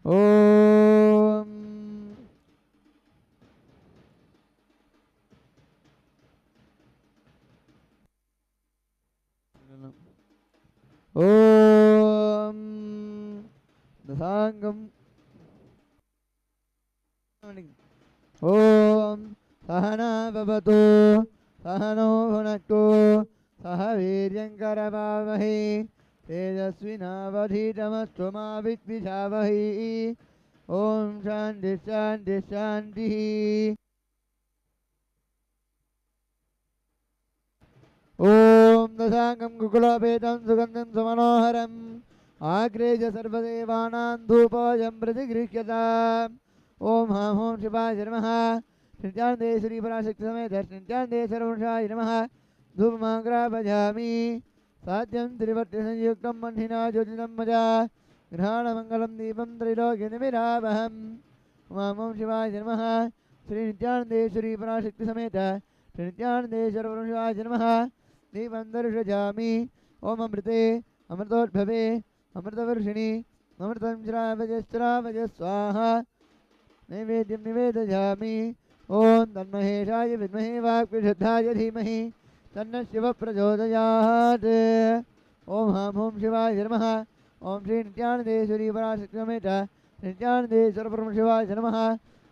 ओम ओम दशांगम ओम सहना भवतु सहनो भुनक्तु सह वीर्यंकरवावहै तेजस्विनावधीतमस्तु मा विद्विषावहै ओम शांति शांति शांति ओम दशांगम कुकुलोपेतं सुगंधं सुमनोहरम् आग्रेज सर्वदेवानां धूपोऽयं प्रतिगृह्यताम् ओम हम ओम शिवाय नमः नित्यानंदेश्वरी पराशक्ति समेत नित्यानंदेश्वर वंशाय नमः धूपमाग्रापयामि साध्यं त्रिवर्तिसंयुक्तं मह्निना ज्योतिषं मजा ग्रहाणमङ्गलं दीपं त्रैलोक्यनिमिरावहम् ओम ओम शिवाय नमः श्री नित्यानंदेश्वरी पराशक्ति समेत श्री नित्यानंदेश्वर वंशाय नमः दीपं दर्शयामि ओम अमृते अमृतोद्भवे अमृतवर्षिणि अमृतं श्रावय स्वाहा नैवेद्यं निवेदयामि ओम तन्महेशाय विद्महे वाक्प्रसिद्धाय धीमहि तन्नः शिवः प्रचोदयात् ओम हम ओम शिवाय नमः ओम श्री नित्यानंदेश्वरी पराशक्ति समेत नित्यानंदेश्वर परम शिवाय नमः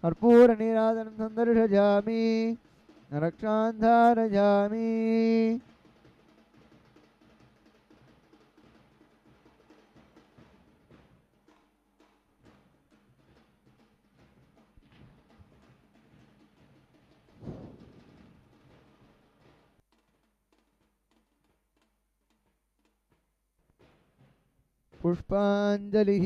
कर्पूरनीराजनं सन्दर्शयामि रक्षां धारयामि पुष्पांजलिः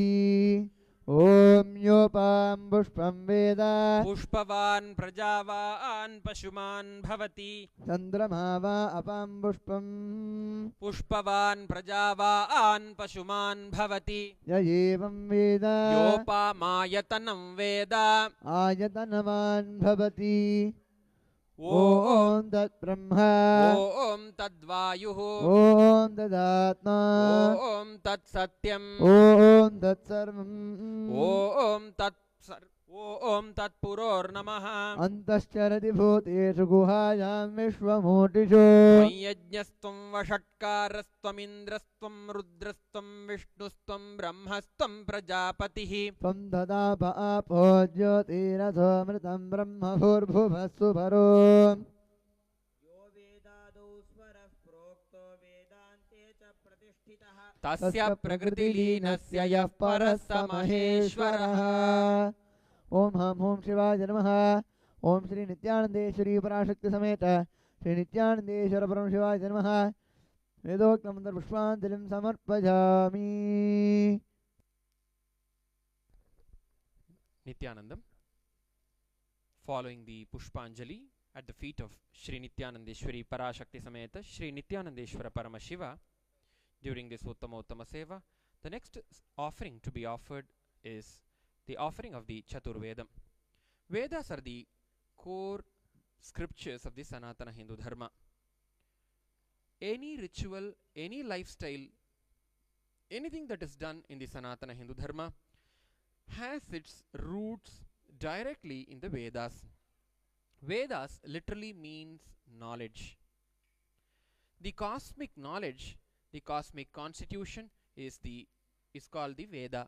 ओम योपां पुष्पं वेद पुष्पवान् प्रजावान् पशुमान् भवति चन्द्रमा वा अपां पुष्पं पुष्पवान् प्रजावान् पशुमान् भवति य एवं वेद योपामायतनं वेद आयतनवान् भवति ॐ ओम तत्ब्रह्म ॐ तद्वायुः ओम तदात्मा ॐ तत्सत्यम् ओम तत्सर्वम् ॐ तत्पुरोर्नमः अन्तश्चरति भूतेषु गुहायां विश्वमूर्तिषु यज्ञस्त्वं वषट्कारस्त्वमिन्द्रस्त्वं रुद्रस्त्वं विष्णुस्त्वं ब्रह्मस्त्वं प्रजापतिः त्वं ददाप आपो ज्योतिरथोऽमृतं ब्रह्म भूर्भुवस्सु परो यो वेदादौ स्वरः प्रोक्तो वेदान्ते च प्रतिष्ठितः तस्य प्रकृतिलीनस्य यः परः स महेश्वरः ओम हम ओम शिवाय नमः ओम श्री नित्यानंदेश्वरी पराशक्ति समेत श्री नित्यानंदेश्वर परम शिवाय नमः वेदोक्तं पुष्पांजलिं समर्पयामि Nityanandam following the Pushpanjali at the feet of Shri Nityanandeshwari Parashakti Sameta Shri Nityanandeshwara Paramashiva during this Uttama Seva. The next offering to be offered is the offering of the Chaturvedam. Vedas are the core scriptures of the Sanatana Hindu Dharma. Any ritual, any lifestyle, anything that is done in the Sanatana Hindu Dharma has its roots directly in the Vedas. Vedas literally means knowledge. The cosmic knowledge, the cosmic constitution is called the Veda.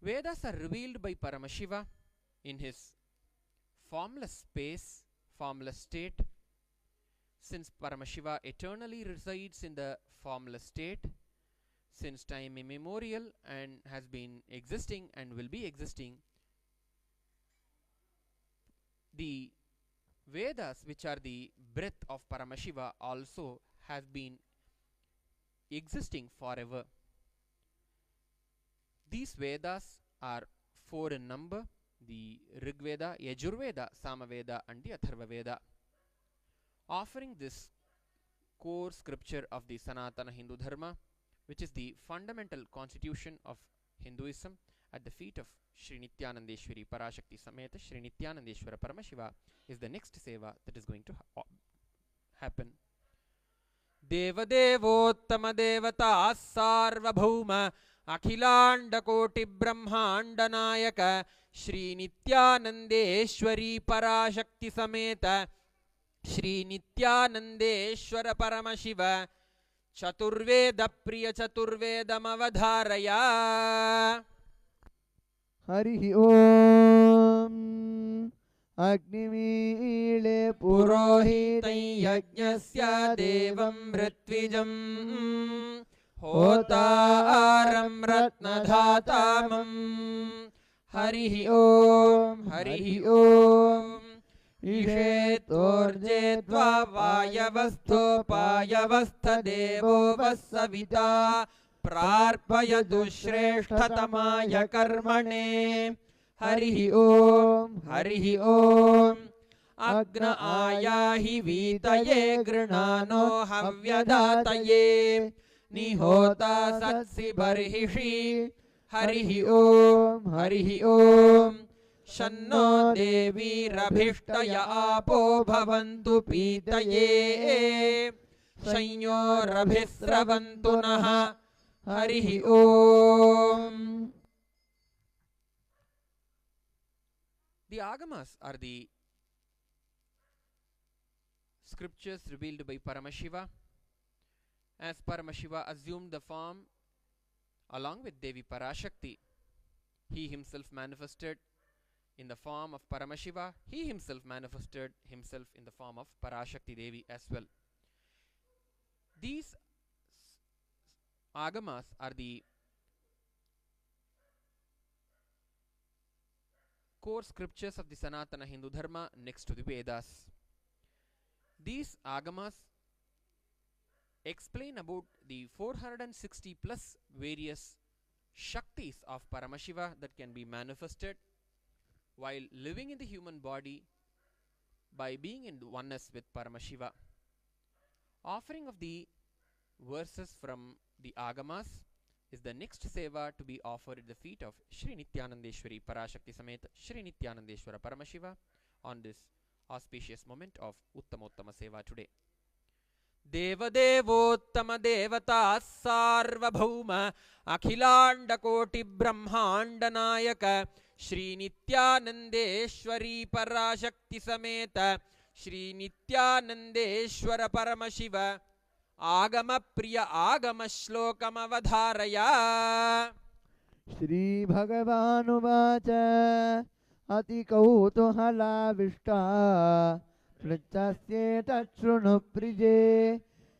Vedas are revealed by Paramashiva in his formless space, formless state. Since Paramashiva eternally resides in the formless state, since time immemorial and has been existing and will be existing, the Vedas, which are the breath of Paramashiva, also has been existing forever. These Vedas are 4 in number: the Rig Veda, Yajurveda, Samaveda and the Atharva Veda. Offering this core scripture of the Sanatana Hindu Dharma, which is the fundamental constitution of Hinduism, at the feet of Shri Nityanandeshwari Parashakti Sameta Shri Nityanandeshwara Paramashiva, is the next seva that is going to happen. Devadevottama devata sarvabhauma akhilanda koti brahmanda nayaka Shri Nityanandeshwari Parashakti Sameta Shri Nityanandeshwara Paramashiva Chaturveda Priya Chaturvedamavadharaya. Harihi Om Agnimeele Purohitai Yajnasya Devam Mritwijam Hotaram Ratnadhatamam. Harihi Om Harihi Om Ishetorjedva Vayavastopayavastha Devo Vassavita Prarpayadu Shreshtatamaya Karmane. Harihi Om Harihi Om Agna Ayahi Vitaye Granano Havyadataye Nihota Satsi Barhishi. Harihi Om Harihi Om Shanno Devi Rabhishtaya Apo Bhavantu Pitaye Shanyo Rabhisravantu Naha. Harihi Om. The Agamas are the scriptures revealed by Paramashiva, as Paramashiva assumed the form along with Devi Parashakti. He himself manifested in the form of Paramashiva. He himself manifested himself in the form of Parashakti Devi as well. These Agamas are the core scriptures of the Sanatana Hindu Dharma next to the Vedas. These Agamas explain about the 460 plus various Shaktis of Paramashiva that can be manifested while living in the human body by being in oneness with Paramashiva. Offering of the verses from the Agamas is the next seva to be offered at the feet of Shri Nityanandeshwari Parashakti Sameta Shri Nityanandeshwara Paramashiva on this auspicious moment of Uttamottama Seva today. Devadevottama devata sarvabhauma akhilanda koti brahmanda nayaka Shri Nityanandeshwari Parashakti Sameta Shri Nityanandeshwara Paramashiva Agama Priya Agama Shlokamavadharaya. Shri Bhagavanuvacha Ati Kautuhalavishta Prittasyetat Shrunu Prije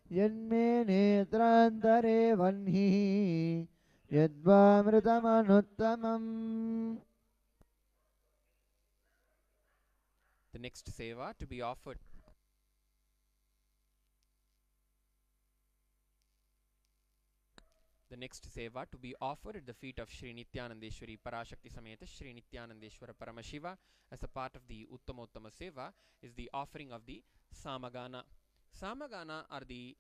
Yanme Netrantare Vanhi Yadvamritamannuttamam. The next seva to be offered. The next seva to be offered at the feet of Shri Nityanandeshwari Parashakti Sameta Shri Nityanandeshwara Paramashiva as a part of the Uttamottama Seva is the offering of the Samagana. Samagana are the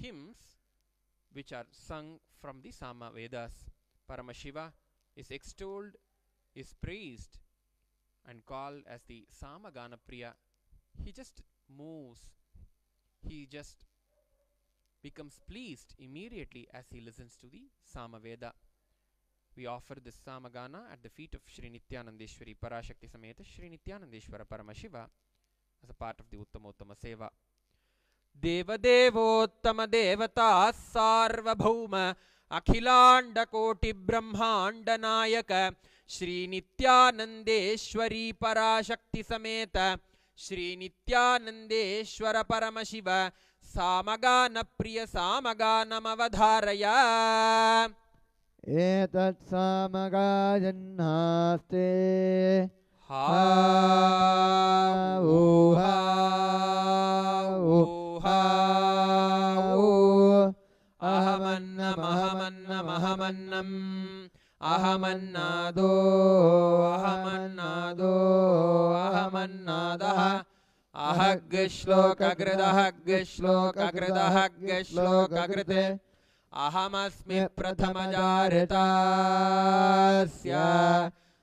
hymns which are sung from the Sama Vedas. Paramashiva is extolled, is praised and called as the Samagana Priya. He just moves, he just becomes pleased immediately as he listens to the Samaveda. We offer this Samagana at the feet of Shri Nityanandeshwari Parashakti Sameta Shri Nityanandeshwara Paramashiva as a part of the Uttamottama Seva. Devadevottama Devata Sarvabhauma Akhilanda Koti Brahmanda Nayaka Shri Nityanandeshwari Parashakti Sameta Shri Nityanandeshwara Paramashiva Samagana Priya Samaganamavadharaya. Etat samagajannaste Ha uha uha ahamannam ahamannam ahamannam ahamannado ahamannado ahamannadah ahag shloka krite ahamasmi prathamajaritasya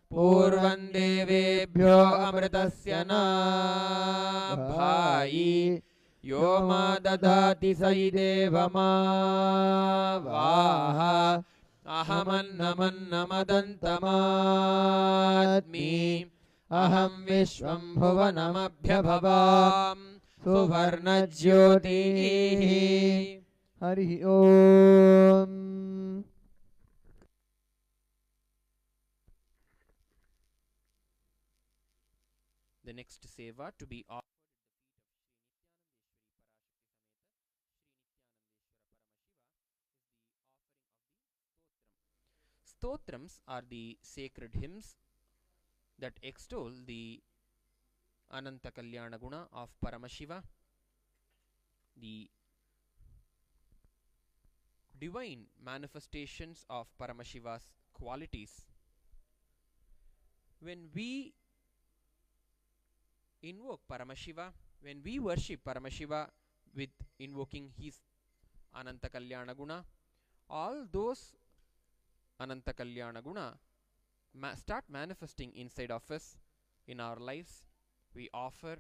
purvan devebhyo amritasya na bhai yo ma dadati saideva ma vaha ahamannamannamadantamadmi aham vishvam bhuvanamabhyabhavam suvarnajyotihi. Hari Om. The next seva to be offered Stotrams are the sacred hymns that extol the Ananta Kalyana Guna of Paramashiva, the divine manifestations of Paramashiva's qualities. When we invoke Paramashiva, when we worship Paramashiva with invoking his Ananta Kalyana Guna, all those Ananta Kalyana Guna start manifesting inside of us in our lives. We offer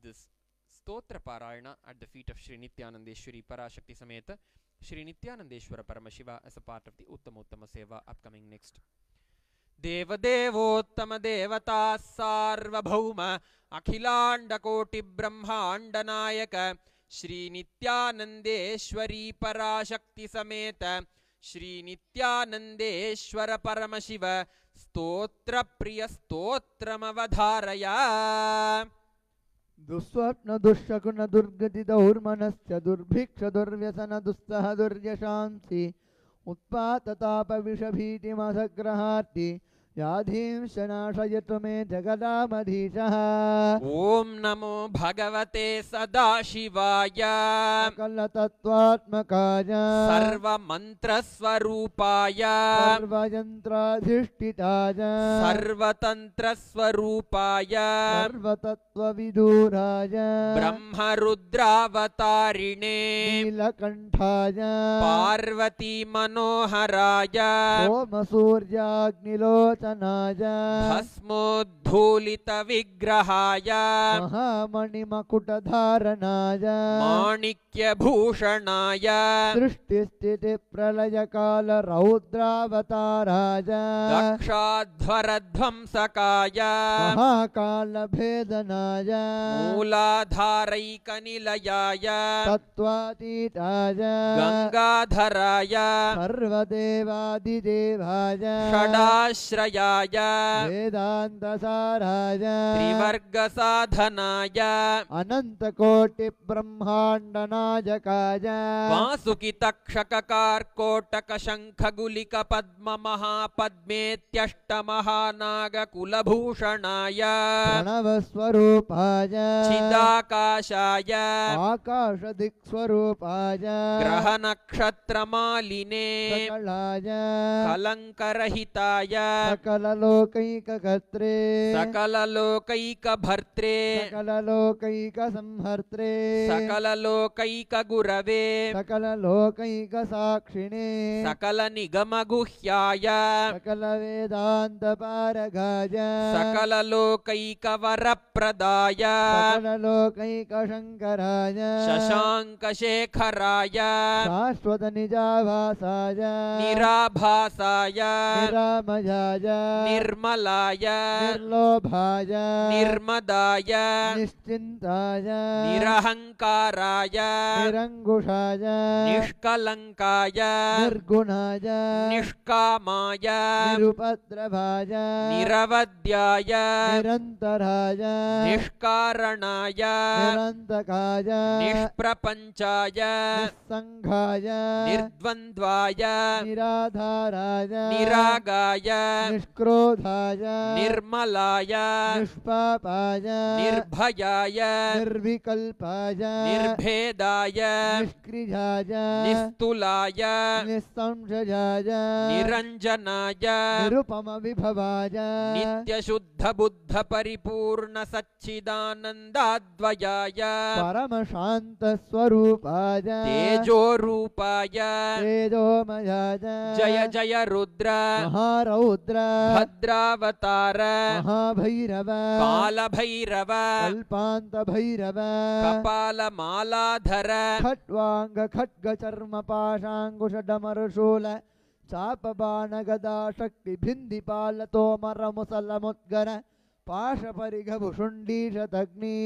this Stotra Parayana at the feet of Shri Nityanandeshwari Parashakti Sameta Shri Nityanandeshwara Paramashiva as a part of the Uttamottama Seva upcoming next. Devadevottama Devata Sarvabhauma Akhilanda Koti Brahmanda Nayaka Shri Nityanandeshwari Parashakti Sameta Shri Nityanandeshwara Paramashiva Stotra Priya Stotramavadharaya. Duswapna dushakuna durgati daurmanasya durbhiksha durvyasana dustaha duryashansi utpatatapa vishabhiti masagrahati yadhim shanashayatu me jagadamadhishaha. Om Namo Bhagavate Sadashivaya Sakala tattvatmakaya Sarva Mantra Swarupaya sarva yantradhishtitaya Sarva Tantra Swarupaya sarva tattva viduraya Brahma Rudravatarine Neelakanthaya Parvati Manoharaya Soma Suryagnilochanaya Bhasmodhulita Vigrahaya Mahamani Makutadharanaya Manikya Bhushanaya Srishtisthiti Pralayakala Raudravataraya Dakshadhvaradvamsakaya Mahakala Bhedanaya Mooladharaikanilayaya Tatvatitaya Gangadharaya Sarvadevadidevaya Shadashraya ವೇದವಿಷयाय वेदान्तसाराय त्रिवर्गसाधनाय अनन्तकोटिब्रह्माण्डनायकाय वासुकितक्षककार्कोटकशङ्खगुलिकपद्ममहापद्मेत्यष्टमहानागकुलभूषणाय प्रणवस्वरूपाय चिदाकाशाय आकाशदिक्स्वरूपाय ग्रहनक्षत्रमालिने सकलाय कलङ्करहिताय सकललोकैककर्त्रे सकललोकैकभर्त्रे सकललोकैकसंहर्त्रे सकललोकैकगुरवे सकललोकैकसाक्षिणे सकलनिगमगुह्याय सकलवेदान्तपारगाय सकललोकैकवरप्रदाय सकललोकैकशङ्कराय शशाङ्कशेखराय शाश्वतनिजाभासाय निराभासाय निरामयाय निर्मलाय निर्लोभाय निर्मदाय निश्चिन्ताय निरहङ्काराय निरङ्कुशाय निष्कलङ्काय निर्गुणाय निष्कामाय निरुपद्रवाय निरवध्याय निरन्तराय निष्कारणाय निरन्तकाय निष्प्रपञ्चाय निस्सङ्घाय निर्द्वन्द्वाय निराधाराय निरागाय निष्क्रोधाय निर्मलाय निष्पापाय निर्भयाय निर्विकल्पाय निर्भेदाय निष्क्रियाय निस्तुलाय निस्संशयाय निरञ्जनाय निरुपमविभवाय नित्यशुद्धबुद्धपरिपूर्णसच्चिदानन्दाद्वयाय परमशान्तस्वरूपाय तेजोरूपाय तेजोमयाय जय जय रुद्र महारौद्र भद्रावतार महाभैरव कालभैरव कल्पान्तभैरव कपालमालाधर खट्वाङ्ग खड्गचर्मपाशाङ्कुशडमरुशूल चापबाणगदा शक्तिभिन्दिपालतोमरमुसलमुद्गर पाशपरिघभुषुण्डीशतग्नि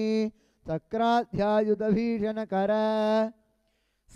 चक्राध्यायुधभीषणकर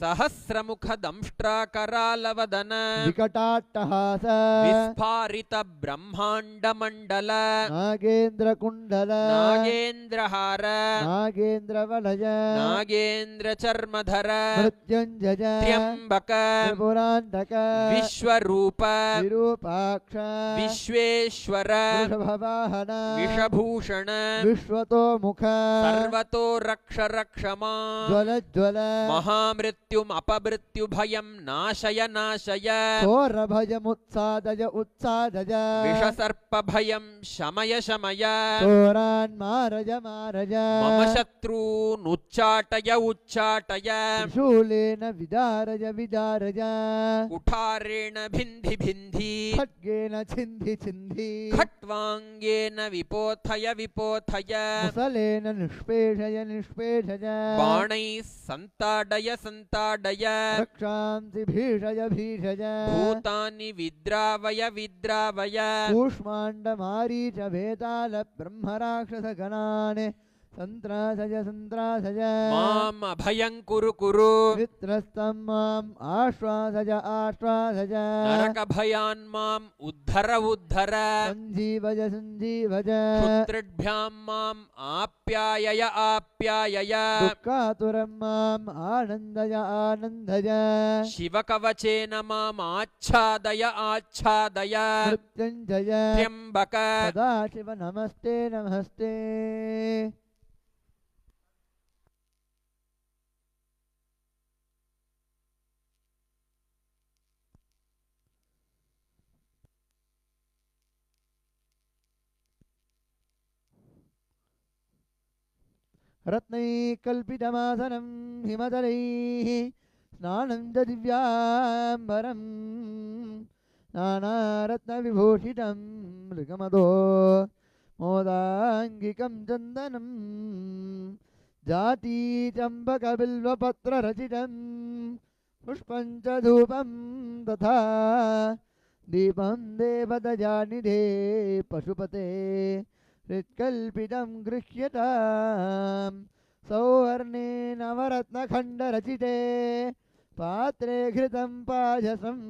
सहस्रमुखदंष्ट्राकरालवदन विकटाट्टहास विस्फारित ब्रह्माण्डमण्डल नागेन्द्रकुण्डल नागेन्द्रहार नागेन्द्रवलय नागेन्द्रचर्मधर मृत्युञ्जय त्र्यम्बक त्रिपुरान्तक विश्वरूप विरूपाक्ष विश्वेश्वर वृषभवाहन विषभूषण विश्वतोमुख सर्वतो रक्ष रक्ष मां ज्वलज्वल महामृत्युमपमृत्युभयं नाशय नाशय घोरभयमुत्सादय उत्सादय विषसर्पभयं शमय शमय घोरान् मारय मारय मम शत्रून् उच्चाटय उच्चाटय शूलेन विदारय विदारय कुठारेण भिन्धि भिन्धि खड्गेन छिन्धि छिन्धि खट्वाङ्गेन विपोथय विपोथय मुसलेन निष्पेषय निष्पेषय बाणैः सन्ताडय सन्ताडय रक्षांसि भीषय भीषय भूतानि विद्रावय विद्रावय कूष्माण्डमारीच वेताल ब्रह्मराक्षसगणान् सन्त्रासय सन्त्रासय माम् अभयं कुरु कुरु मित्रस्तं माम् आश्वासय आश्वासय नरकभयान् माम् उद्धर उद्धर सञ्जीवय सञ्जीवय क्षुत्रिभ्यां माम् आप्यायय आप्यायय दुःखातुरं माम् आनन्दय आनन्दय शिवकवचेन माम् आच्छादय आच्छादय मृत्युञ्जय त्र्यम्बक सदाशिव नमस्ते नमस्ते रत्नैकल्पितमासनं हिमतलैः स्नानं च दिव्याम्बरं नानारत्नविभूषितं मृगमदो मोदाङ्गिकं चन्दनं जातीचम्बकबिल्वपत्ररचितं पुष्पं च धूपं तथा दीपं देवदयानिधे पशुपते हृत्कल्पितं गृह्यतां सौवर्णे नवरत्नखण्डरचिते पात्रे घृतं पायसं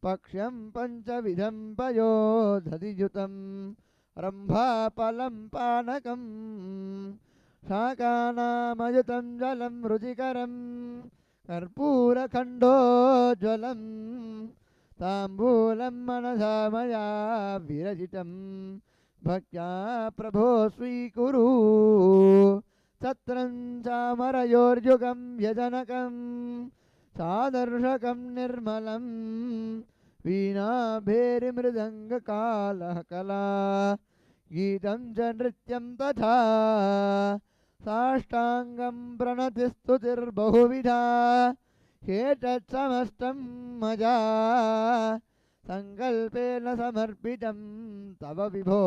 पक्ष्यं पञ्चविधं पयोधधियुतं रम्भाफलं पानकं शाकानामयुतं जलं रुचिकरं कर्पूरखण्डोज्ज्वलं ताम्बूलं मनसा मया विरचितं भक्त्या प्रभो स्वीकुरु छत्रं चामरयोर्युगं व्यजनकं सादर्शकं निर्मलं वीणाभेरिमृदङ्गकालः कला गीतं च नृत्यं तथा साष्टाङ्गं प्रणतिस्तुतिर्बहुविधा ह्येतत्समस्तं मया सङ्कल्पेन समर्पितं तव विभो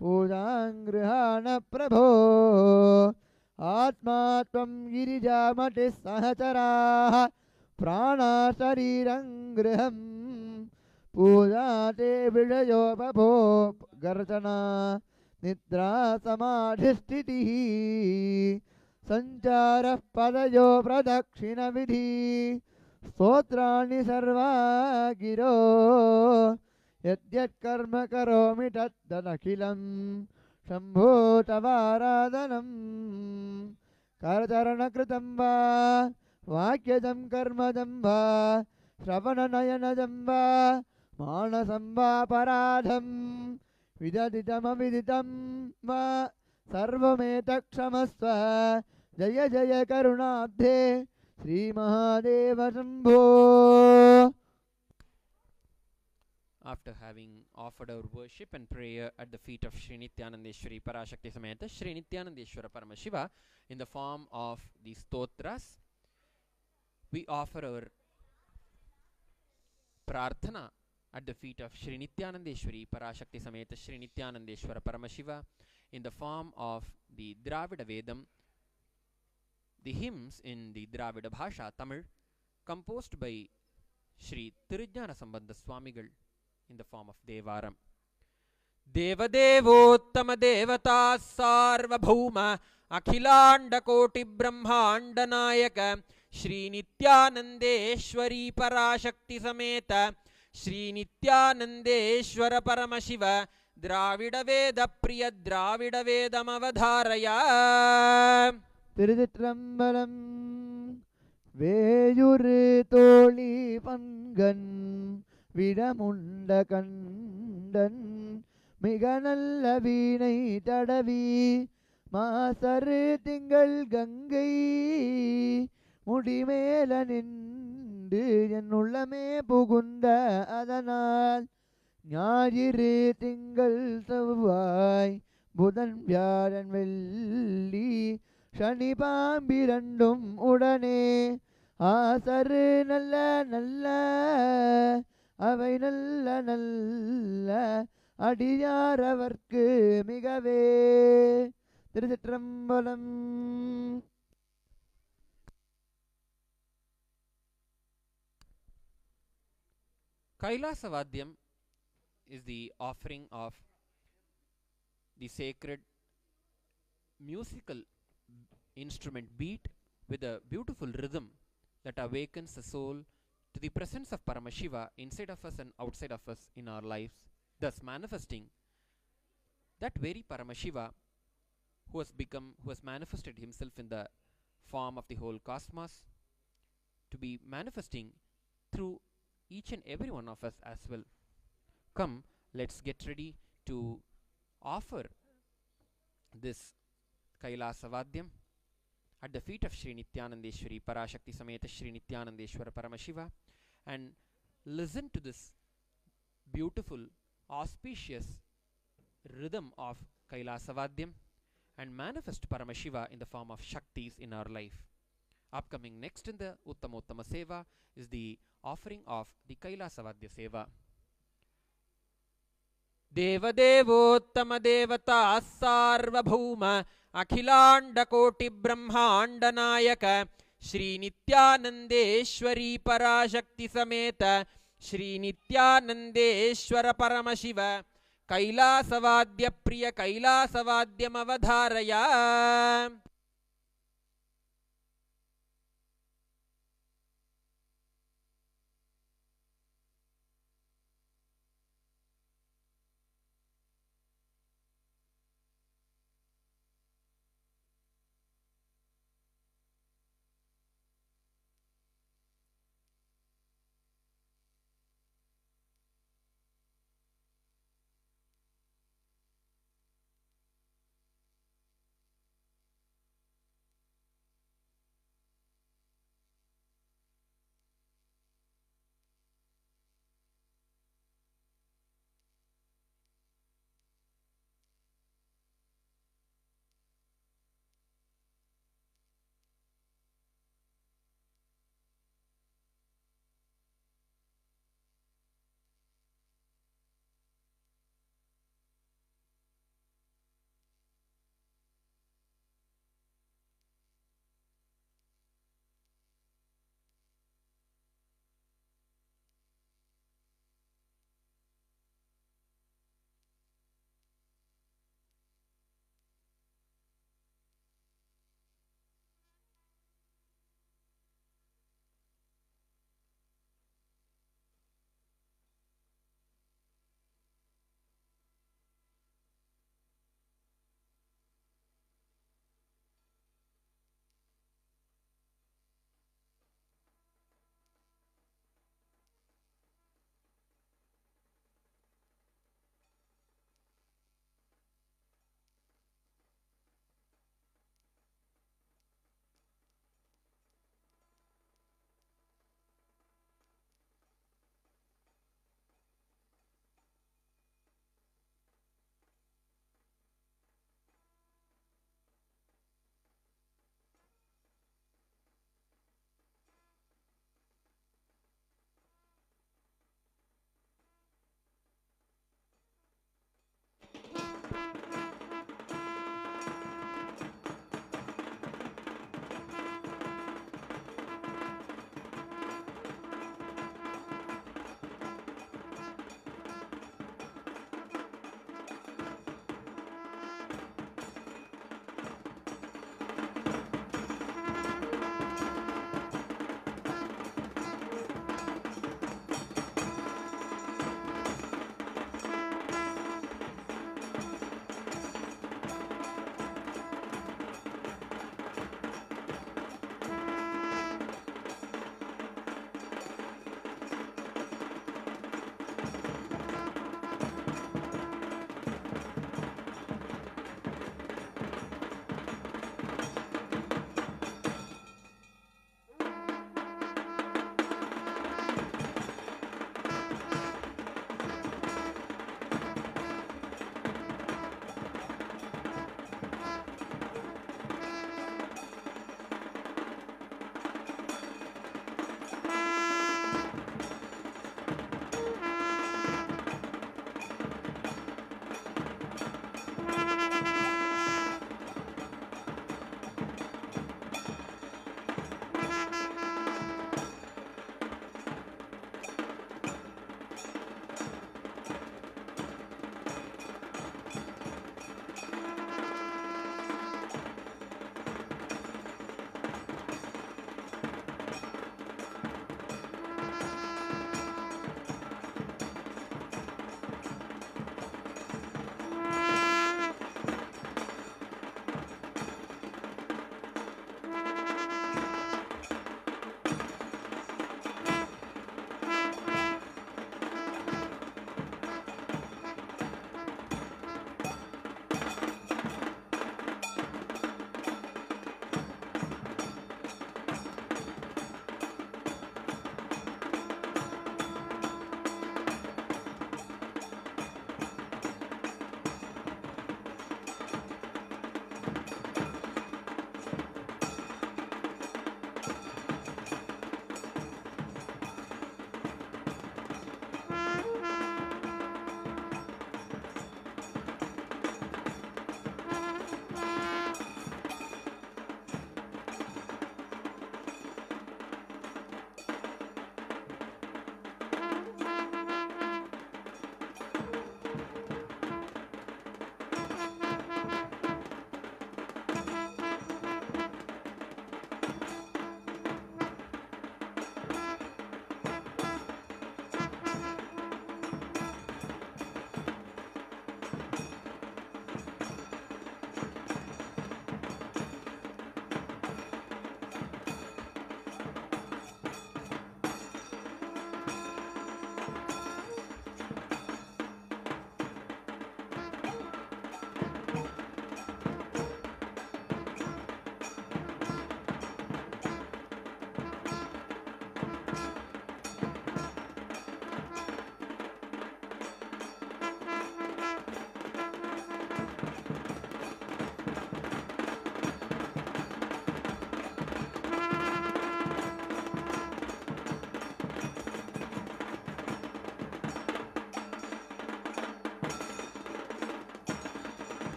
पूजां गृहाण प्रभो आत्मा त्वं गिरिजामटिः सहचराः प्राणा शरीरं गृहं पूजा ते विषयो बभो गर्जना निद्रा समाधिस्थितिः सञ्चारः पदयो प्रदक्षिणविधि स्तोत्राणि सर्वा गिरो यद्यत्कर्म करोमि तद्दनखिलं शम्भो तवाराधनं करचरणकृतं वा वाक्यजं कर्मजं वा श्रवणनयनजं वा मानसं वा पराधं विददितमविदितं वा सर्वमेतत्क्षमस्व जय जय करुणाब्धे श्रीमहादेव शम्भो. After having offered our worship and prayer at the feet of Sri Nityanandeshwari Parashakti Sameta Sri Nityanandeshwara Paramashiva in the form of the stotras, we offer our prarthana at the feet of Sri Nityanandeshwari Parashakti Sameta Sri Nityanandeshwara Paramashiva in the form of the Dravida Vedam, the hymns in the Dravida Bhasha Tamil composed by Sri Tirujnana Sambandha Swamigal in the form of Devaram. Devadevottama devata sarvabhauma akhilanda koti brahmanda nayaka Shri Nityanandeshwari Parashakti Sameta Shri Nityanandeshwara Paramashiva Dravida Veda Priya Dravida Vedamavadharaya. திருச்சிற்றம்பலம். வேயுரு தோழி பங்கன் விடமுண்ட கண்டன் மிக நல்ல வீணை தடவி மாசரு திங்கள் கங்கை முடிமேல நின்று என் உள்ளமே புகுந்த அதனால் ஞாயிறு திங்கள் செவ்வாய் புதன் வியாழன் வெள்ளி சனி பாம்பிரண்டும் உடனே ஆசரு நல்ல நல்ல அவை நல்ல நல்ல அடியாரவர்க்கு மிகவே. திருச்சிற்றம்பலம். Kailasavadyam is the offering of the sacred musical instrument beat with a beautiful rhythm that awakens the soul to the presence of Paramashiva inside of us and outside of us in our lives, thus manifesting that very Paramashiva who has manifested himself in the form of the whole cosmos to be manifesting through each and every one of us as well. Come, let's get ready to offer this Kailasavadyam at the feet of Sri Nityanandeshwari Parashakti Sameta Sri Nityanandeshwara Paramashiva and listen to this beautiful, auspicious rhythm of Kailasavadyam and manifest Paramashiva in the form of Shaktis in our life. Upcoming next in the Uttamottama Seva is the offering of the Kailasavadya Seva. Devadevottama devata sarvabhauma akhilanda koti brahmanda nayaka Shri Nityanandeshwari Parashakti Sameta Shri Nityanandeshwara Paramashiva Kailasavadya Priya Kailasavadyam Avadharaya.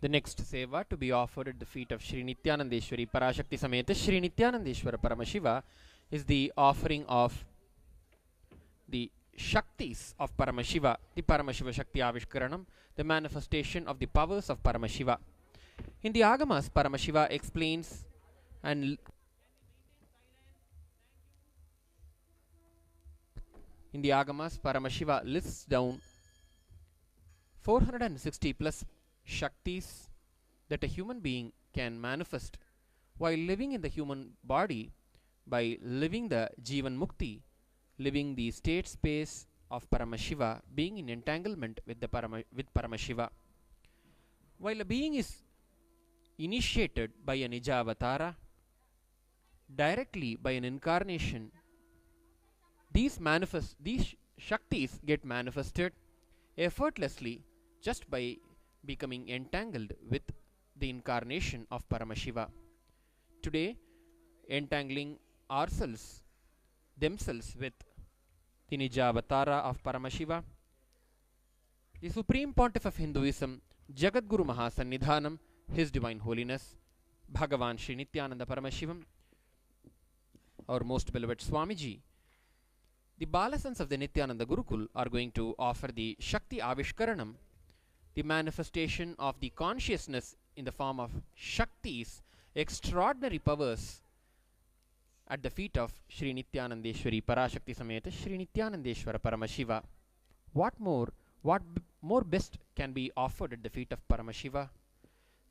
The next seva to be offered at the feet of Sri Nityanandeshwari Parashakti Sameta Sri Nityanandeshwara Paramashiva is the offering of the Shaktis of Paramashiva, the Paramashiva Shakti Avishkaranam, the manifestation of the powers of Paramashiva. In the Agamas, Paramashiva explains and in the Agamas, Paramashiva lists down 460 plus Shaktis that a human being can manifest while living in the human body by living the Jivan Mukti, living the state space of Paramashiva, being in entanglement with Paramashiva. While a being is initiated by a Nija Avatara, directly by an incarnation, these Shaktis get manifested effortlessly just by becoming entangled with the incarnation of Paramashiva. Today, entangling themselves with the Nija Avatara of Paramashiva, the Supreme Pontiff of Hinduism, Jagadguru Mahasannidhanam, His Divine Holiness, Bhagavan Sri Nityananda Paramashivam, our most beloved Swamiji, the Balasons of the Nityananda Gurukul are going to offer the Shakti Avishkaranam, the manifestation of the consciousness in the form of Shaktis, extraordinary powers, at the feet of Sri Nityanandeshwari Parashakti Sameta Sri Nityanandeshwara Paramashiva. What more best can be offered at the feet of Paramashiva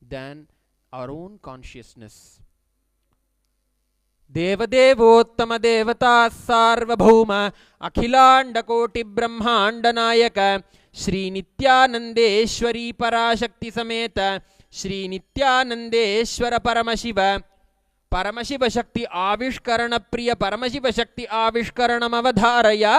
than our own consciousness? देवदेवोत्तम देवता सार्वभौम अखिलांड कोटि ब्रह्मांड नायक श्री नित्यानंदेश्वरी पराशक्ति समेत श्री नित्यानंदेश्वर परमशिव परमशिव शक्ति आविष्करण प्रिय परमशिव शक्ति आविष्करणम अवधारया.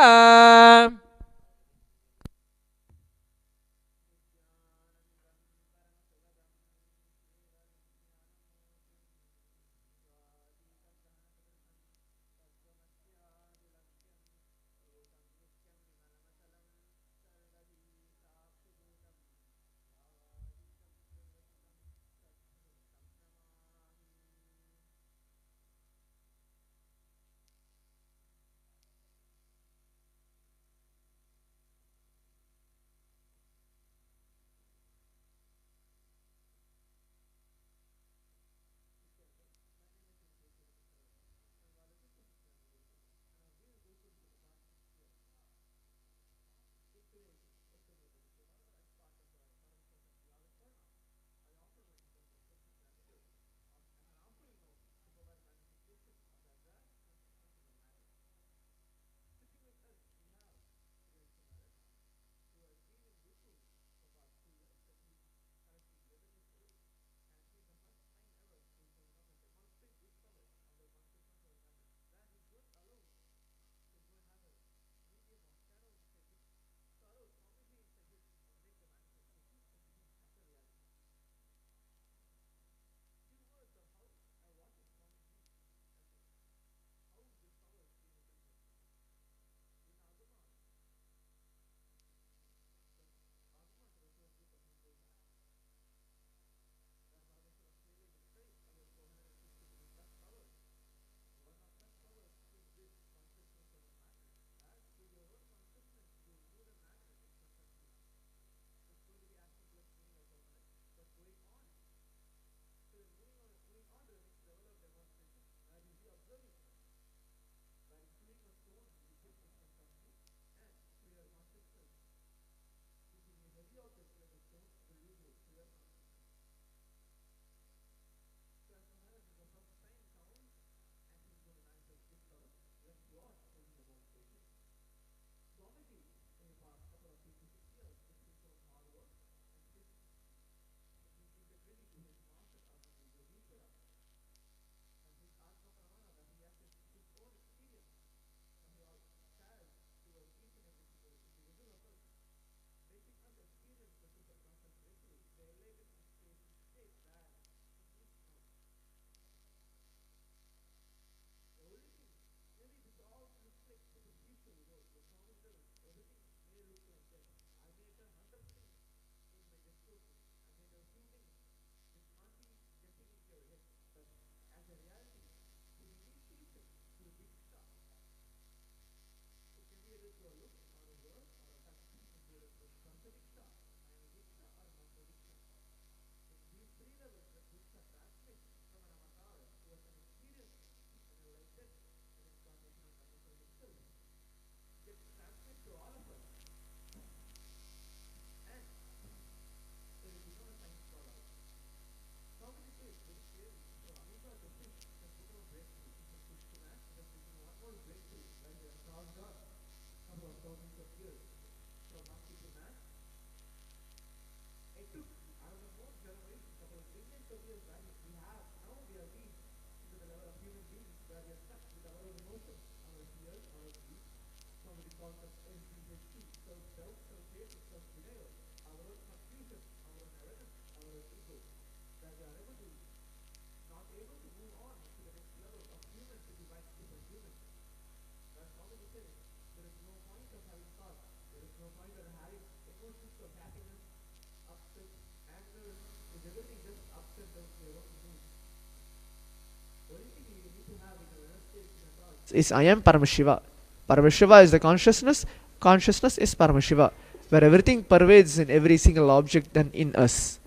Is I am Paramashiva. Paramashiva is the consciousness. Consciousness is Paramashiva, where everything pervades in every single object and in us.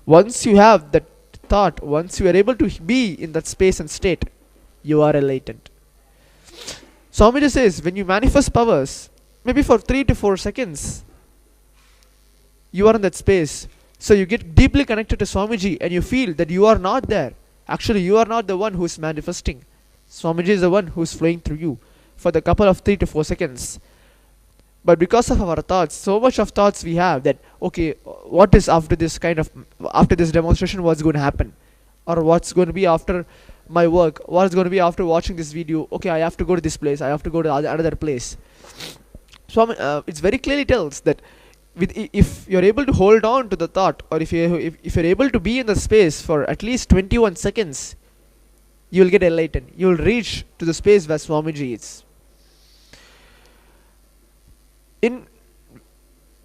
Once you have that thought, once you are able to be in that space and state, you are enlightened. Swamiji says, when you manifest powers, maybe for 3 to 4 seconds, you are in that space. So you get deeply connected to Swamiji and you feel that you are not there. Actually, you are not the one who is manifesting. Swamiji is the one who is flowing through you for the couple of 3 to 4 seconds. But because of our thoughts, so much of thoughts we have that, okay, what is after this after this demonstration, what's going to happen? Or what's going to be after my work? What's going to be after watching this video? Okay, I have to go to this place, I have to go to another place. So it's very clearly tells that if you're able to hold on to the thought, or if you're able to be in the space for at least 21 seconds, you will get enlightened. You will reach to the space where Swamiji is. In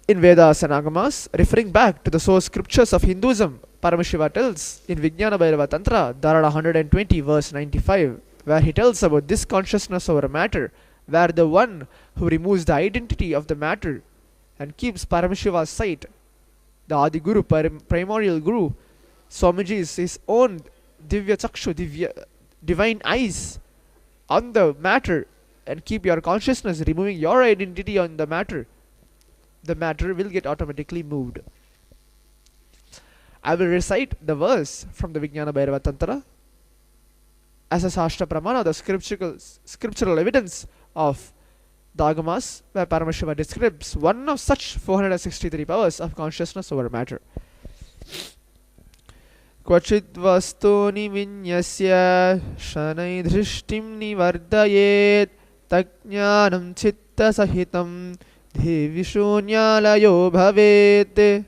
Vedas and Agamas, referring back to the source scriptures of Hinduism, Paramashiva tells in Vijnana Bhairava Tantra, Dharana 120, verse 95, where he tells about this consciousness over matter, where the one who removes the identity of the matter and keeps Paramashiva's sight, the Adi Guru, primordial Guru, Swamiji is his own Divya Chakshu, divine eyes on the matter, and keep your consciousness removing your identity on the matter will get automatically moved. I will recite the verse from the Vijnana Bhairava Tantra as a Sashtra Pramana, the scriptural evidence of the Agamas, where Paramashiva describes one of such 463 powers of consciousness over matter. क्वचिद् वस्तूनि विन्यस्य शनै दृष्टिं निवर्धयेत् तज्ज्ञानं चित्तसहितं देविशून्यालयो भवेत्.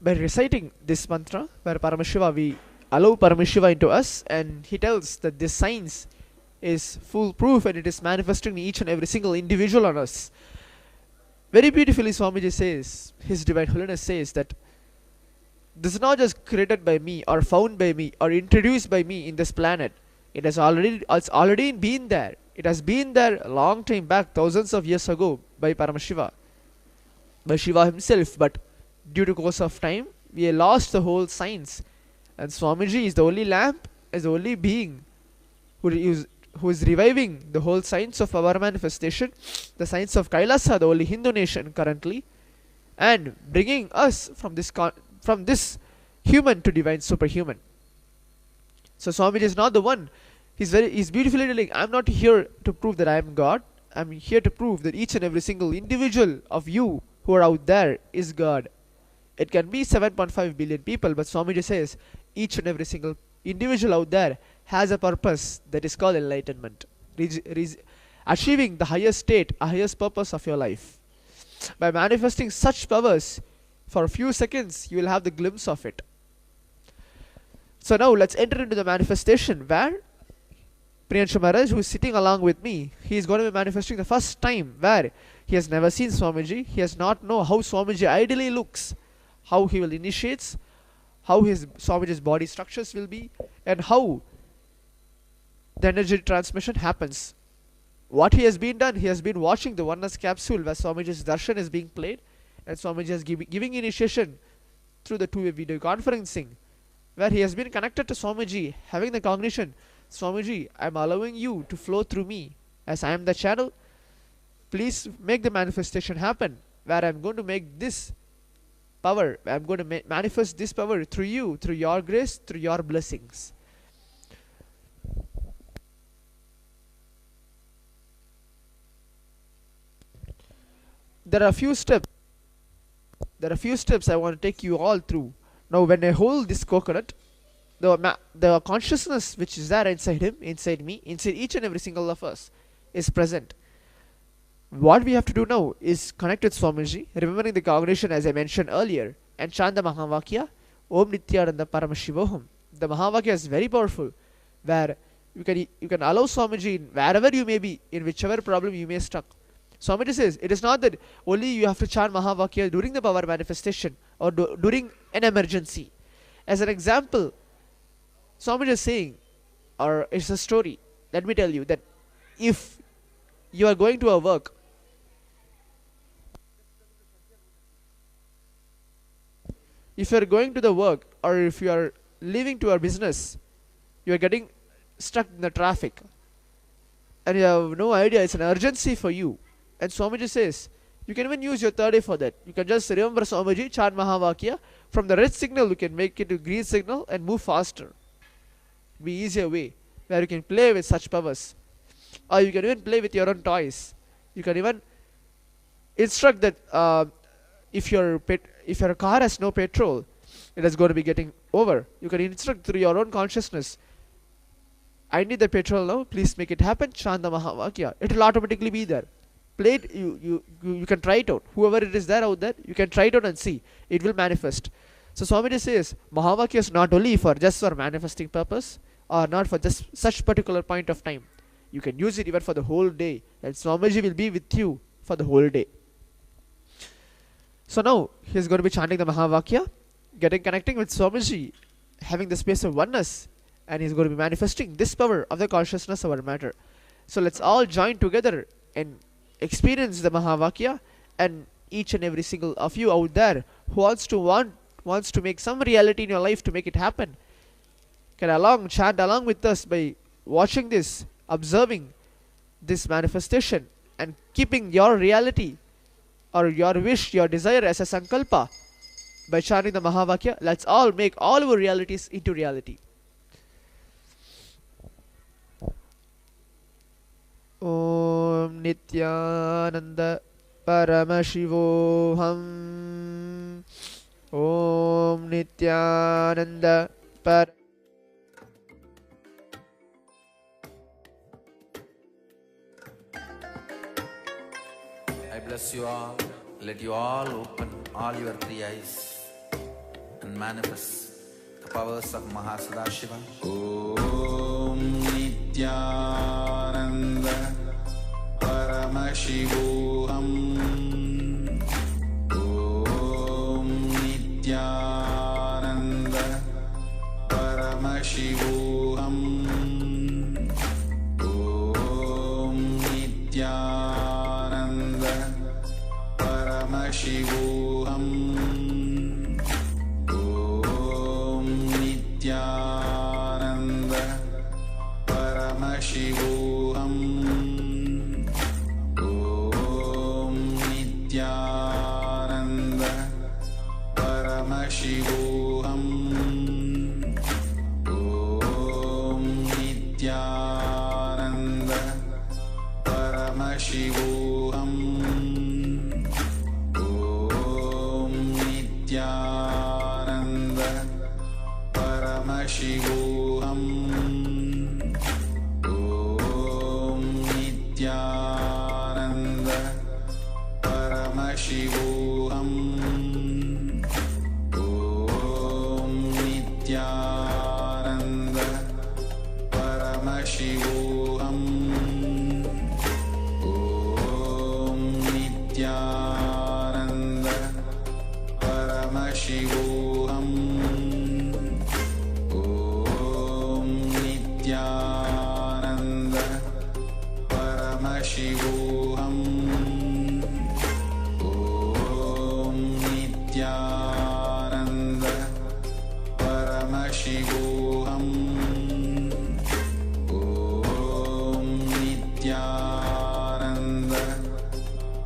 By reciting this mantra, where Paramashiva, we allow Paramashiva into us, and he tells that this science is foolproof and it is manifesting in each and every single individual on us. Very beautifully, Swamiji says, His Divine Holiness says that this is not just created by me or found by me or introduced by me in this planet. It's already been there. It has been there a long time back, thousands of years ago, by Paramashiva, by Shiva himself. But due to course of time, we have lost the whole science. And Swamiji is the only lamp, is the only being who is reviving the whole science of our manifestation, the science of Kailasa, the only Hindu nation currently, and bringing us from this human to divine superhuman. So Swamiji is not the one. He's beautifully telling, I'm not here to prove that I am God. I'm here to prove that each and every single individual of you who are out there is God. It can be 7.5 billion people, but Swamiji says each and every single individual out there has a purpose that is called enlightenment, achieving the highest state, a highest purpose of your life. By manifesting such powers for a few seconds, you will have the glimpse of it. So now let's enter into the manifestation, where Priyanshu Maharaj, who is sitting along with me, he is going to be manifesting the first time, where he has never seen Swamiji. He has not know how Swamiji ideally looks, how he will initiates, how his Swamiji's body structures will be, and how the energy transmission happens. What he has been done, he has been watching the Oneness capsule where Swamiji's darshan is being played, and Swamiji is giving initiation through the two-way video conferencing, where he has been connected to Swamiji, having the cognition, Swamiji, I am allowing you to flow through me as I am the channel. Please make the manifestation happen, where I am going to make this power. I'm going to manifest this power through you, through your grace, through your blessings. There are a few steps. There are a few steps I want to take you all through. Now, when I hold this coconut, the consciousness which is there inside him, inside me, inside each and every single of us is present. What we have to do now is connect with Swamiji, remembering the cognition as I mentioned earlier, and chant the Mahavakya, Om Nityananda Paramashivoham. The Mahavakya is very powerful, where you can allow Swamiji in wherever you may be, in whichever problem you may stuck. Swamiji says, it is not that only you have to chant Mahavakya during the power manifestation or during an emergency. As an example, Swamiji is saying, or it's a story, let me tell you that if you are going to a work, if you are going to the work or if you are leaving to a business, you are getting stuck in the traffic and you have no idea, it's an urgency for you. And Swamiji says, you can even use your third eye for that. You can just remember Swamiji, chant Mahavakya. From the red signal, you can make it to green signal and move faster. Be easier way where you can play with such powers. Or you can even play with your own toys. You can even instruct that if your car has no petrol, it is going to be getting over. You can instruct through your own consciousness. I need the petrol now. Please make it happen. Chant the Mahavakya. It will automatically be there. Play it. You can try it out. Whoever it is there out there, you can try it out and see. It will manifest. So Swamiji says, Mahavakya is not only for just for manifesting purpose or not for just such particular point of time. You can use it even for the whole day, and Swamiji will be with you for the whole day. So now he is going to be chanting the Mahavakya, connecting with Swamiji, having the space of oneness, and he is going to be manifesting this power of the consciousness of our matter. So let's all join together and experience the Mahavakya, and each and every single of you out there who wants to make some reality in your life to make it happen, can chant along with us by watching this, observing this manifestation, and keeping your reality or your wish, your desire as a sankalpa by chanting the Mahavakya. Let's all make all our realities into reality. Om Nityananda Paramashivoham. Om Nityananda Paramashivoham. I bless you all. Let you all open all your three eyes and manifest the powers of Mahasadashiva. Om Nityananda Paramashivoham. Om Nityananda Paramashivoham. Om Nityananda Paramashivoham. Om Nityananda Paramashivoham. Om Nityananda Paramashivoham. Om Nityananda Paramashivoham. Om Nityananda Paramashivoham. Om Nityananda Paramashivoham. Om Nityananda Paramashivoham. Om Nityananda Paramashivoham. Om Nityananda Paramashivoham. Om Nityananda Paramashivoham. Om Nityananda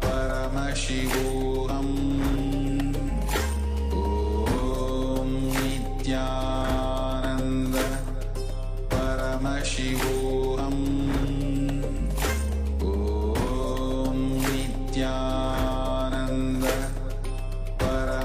Paramashivoham.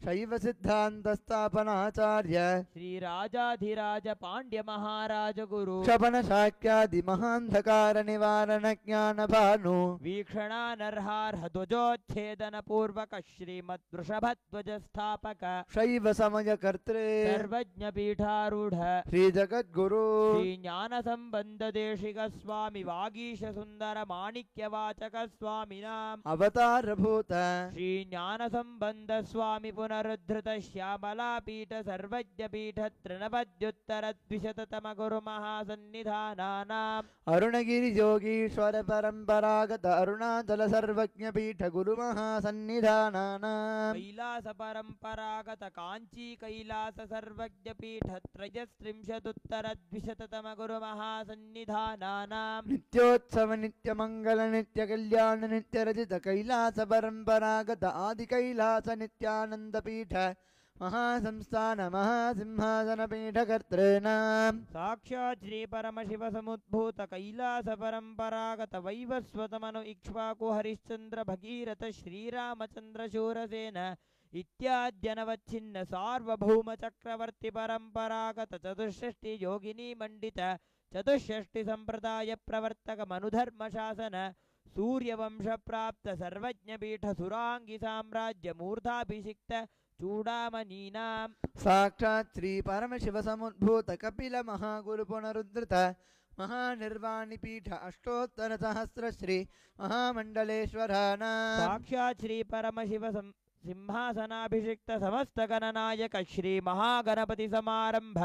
शैव सिद्धान्तस्थापनाचार्य श्रीराजाधिराज पाण्ड्य महाराज गुरु शपन शाक्यादि महान्धकार निवारण ज्ञान भानु वीक्षणानर्हार्ह ध्वजोच्छेदन पूर्वक श्रीमद्वृषभध्वज स्थापक शैव समय कर्तृ सर्वज्ञ पीठारूढ़ श्री जगद्गुरु श्री ज्ञान संबंध देशिक स्वामी वागीश सुंदर माणिक्य वाचक स्वामी नाम अवतार भूत श्री ज्ञान संबंध स्वामी पुनरुद्धृत श्यामला पीठ सर्वज्ञ पीठ तृणपद्युत्तर द्विशततम गुरु महासन्निधानानाम् अरुणगिरि योगीश्वर परंपरागत अरुणाचल सर्वज्ञ पीठ गुरु महासन्निधानानाम् कैलास परंपरागत कांची कैलास सर्वज्ञ पीठ त्रयस्त्रिंशदुत्तर द्विशततम गुरु महासन्निधानानाम् नित्योत्सव नित्य मंगल नित्य कल्याण नित्य रचित कैलास परंपरागत आदि कैलास नित्यानंद पीठ महासंस्थान महासिंहासन पीठ कर्तॄणाम् साक्षात् श्री परम शिव समुद्भूत कैलास परंपरागत वैवस्वतमनु इक्ष्वाकु हरिश्चंद्र भगीरथ श्रीरामचंद्र शूरसेन इत्याद्यनवच्छिन्न सार्वभौम चक्रवर्ती परंपरागत चतुष्षष्टि योगिनी मंडित चतुष्षष्टि संप्रदाय प्रवर्तक मनुधर्म शासन सूर्यवंश प्राप्त सर्वज्ञ पीठ सुरांगी साम्राज्य मूर्धाभिषिक्त चूडामणीनाम् साक्षात् श्री परम शिव समुद्भूत कपिल महागुरु पुनरुद्धृत महानिर्वाणि पीठ अष्टोत्तर सहस्र श्री महामंडलेश्वराणाम् साक्षात् श्री परम शिव सिंहासनाभिषिक्त समस्त गणनायक श्री महागणपति समारंभ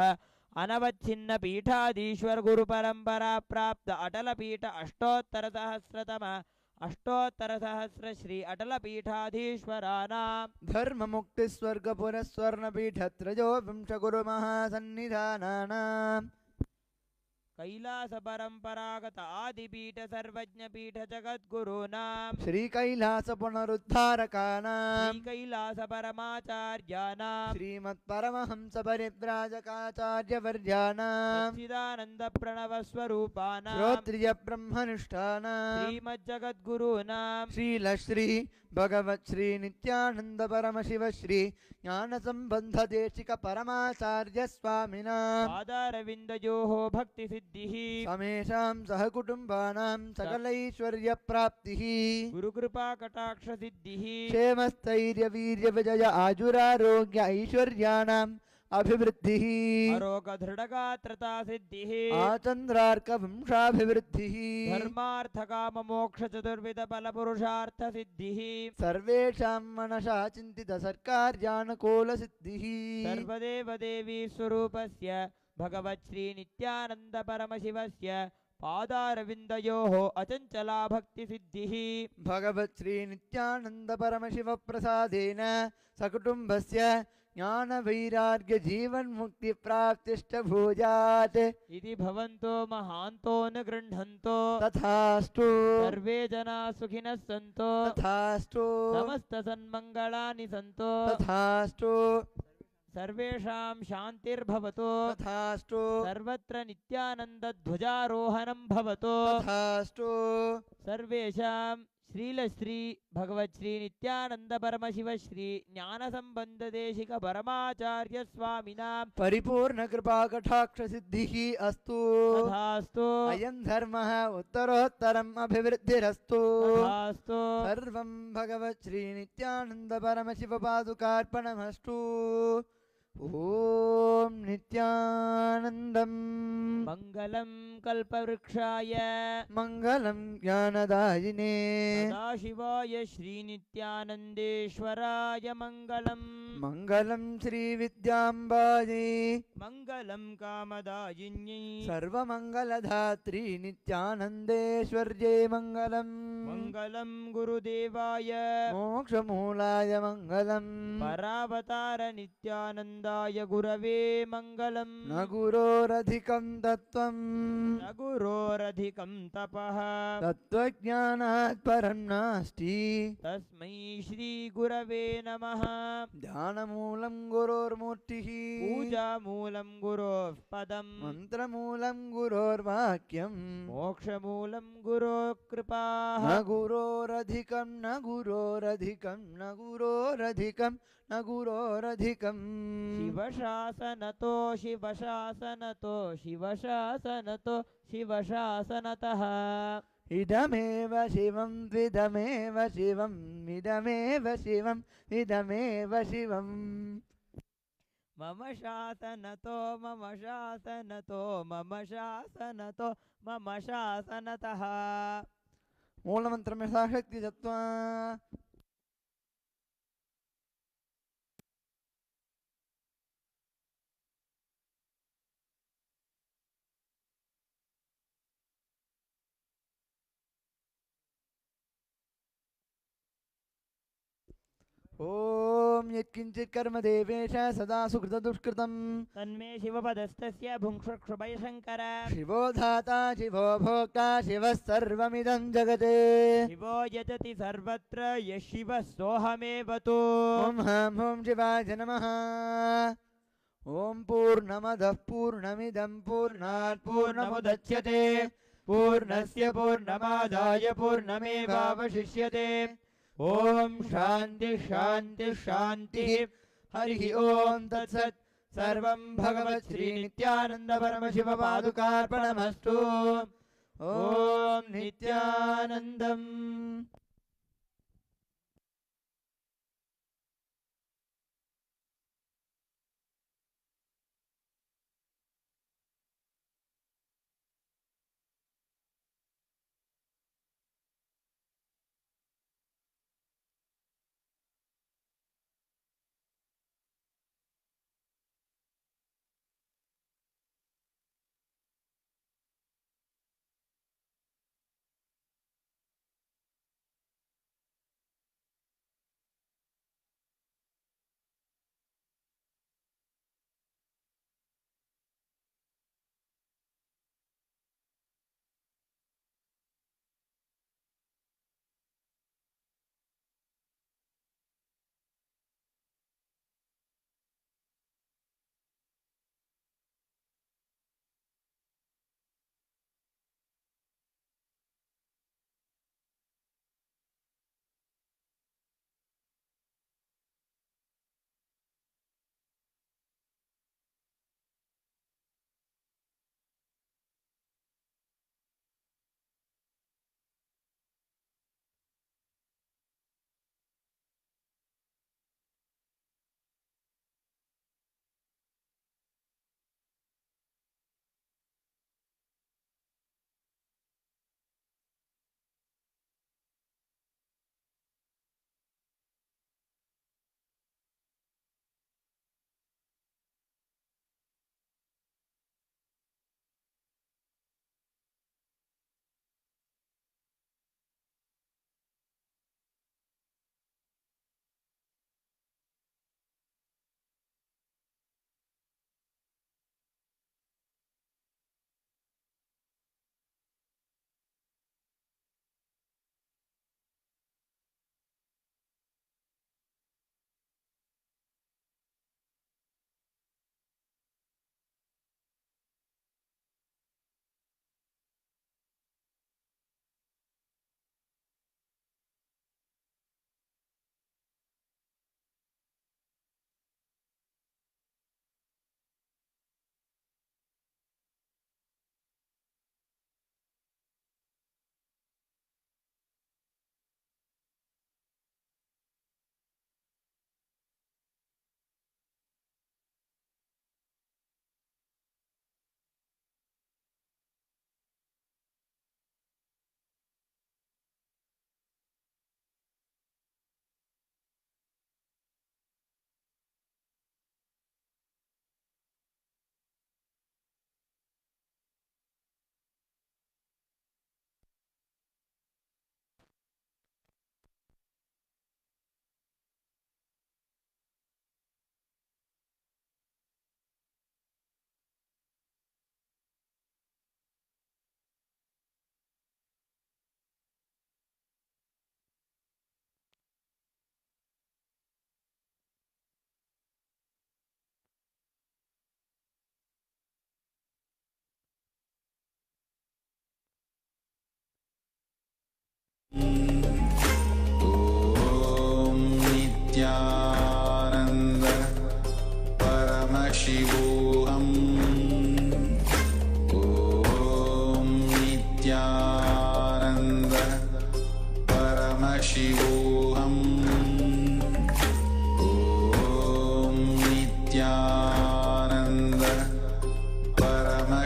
अनवच्छिन्न पीठाधीश्वर गुरु परंपरा प्राप्त अटल पीठ अष्टोत्तर सहस्र श्री अटल पीठाधीश्वराणाम् धर्म मुक्ति स्वर्ग पुरस्वर्ण पीठ त्रयोविंश गुरु महासन्निधानानाम् कैलास परंपरागत आदिपीठ सर्वज्ञ पीठ जगद्गुरूणाम् श्री कैलास पुनरुद्धारकानाम् श्री कैलास परमाचार्याणाम् श्रीमत् परमहंस परिव्राजकाचार्य वर्याणाम् सच्चिदानंद प्रणव स्वरूपाणाम् श्रोत्रिय ब्रह्मनिष्ठानाम् श्रीमज्जगद्गुरूणाम् श्रील श्री भगवत् श्री नित्यानंद परम शिव श्री ज्ञान संबंध देशिक परमाचार्य स्वामिनाम् पादारविन्दयोः भक्ति सिद्धिः समेषां सहकुटुम्बानां सकलैश्वर्य प्राप्तिः गुरुकृपा कटाक्ष सिद्धिः क्षेमस्थैर्य वीर्य विजय आजुरारोग्य ऐश्वर्याणाम् अभिवृद्धिः आरोग्य दृढगात्रता सिद्धिः आचन्द्रार्क वंशाभिवृद्धिः धर्मार्थ काम मोक्ष चतुर्विध फल पुरुषार्थ सिद्धिः सर्वेषां मनसा चिन्तित सर्कार्यानुकूल सिद्धिः सर्वदेव देवी स्वरूपस्य भगवत् श्री नित्यानंद परमशिवस्य पादारविन्दयोः अचञ्चला भक्ति सिद्धिः भगवत् श्री नित्यानंद परम शिव प्रसादेन सकुटुम्बस्य ज्ञान वैराग्य जीवन मुक्ति प्राप्तिश्च भूयात् इति भवन्तो महान्तो न गृह्णन्तो तथास्तु सर्वे जना सुखिनः सन्तो तथास्तु समस्त सन्मङ्गलानि सन्तो तथास्तु सर्वेषां शान्तिर्भवतो तथास्तु सर्वत्र नित्यानन्द ध्वजारोहणं भवतो तथास्तु सर्वेषां श्रीलश्री भगवत् श्री नित्यानंद परमशिव श्री ज्ञान संबंध देशिक परमाचार्य स्वामिनां परिपूर्ण कृपा कटाक्ष सिद्धिः अस्तु तथास्तु अयं धर्मः उत्तरोत्तरम् अभिवृद्धिरस्तु तथास्तु सर्वं भगवत् श्री नित्यानंद परम शिव पादुकार्पणमस्तु ओम नित्यानन्दम् मंगलं कल्पवृक्षाय मंगलं ज्ञानदायिने सदाशिवाय श्री नित्यानन्देश्वराय मंगलम् मंगलं श्री विद्याम्बायै मंगलं कामदायिन्यै सर्वमंगलधात्री नित्यानन्देश्वर्यै मंगलम् मंगलं गुरुदेवाय मोक्षमूलाय मंगलम् परावतार नित्यानन्द गोविन्दाय गुरवे मङ्गलम् न गुरोरधिकं तत्त्वं न गुरोरधिकं तपः तत्त्वज्ञानात् परं नास्ति तस्मै श्रीगुरवे नमः ध्यानमूलं गुरोर्मूर्तिः पूजामूलं गुरोः पदम् मन्त्रमूलं गुरोर्वाक्यं मोक्षमूलं गुरो कृपाः न गुरोरधिकं न गुरोरधिकं न गुरोरधिकं न गुरोरधिकं शिवशासनतो शिवशासनतो शिवशासनतो शिवशासनतः इदमेव शिवं द्विदमेव शिवम् इदमेव शिवम् इदमेव शिवम् मम शासनतो मम शासनतो मम शासनतो मम शासनतः मूलमन्त्रं यथाशक्ति दत्त्वा ॐ यत्किञ्चित् कर्म देवेश सदा सुकृतदुष्कृतं तन्मे शिवपदस्तस्य भुङ्क्षुभय शङ्कर शिवो धाता शिवो भोक्ता शिवः सर्वमिदं जगते शिवो यजति सर्वत्र यः शिवः सोऽहमेव तु ॐ हां ॐ शिवाय नमः ॐ पूर्णमदः पूर्णमिदं पूर्णात् पूर्णमुदच्यते पूर्णस्य पूर्णमादाय पूर्णमेवावशिष्यते ॐ शान्ति शान्ति शान्तिः हरिः ॐ तत्सत् सर्वं भगवत् श्रीनित्यानन्द परमशिवपादुकार्पणमस्तु ॐ नित्यानन्दम्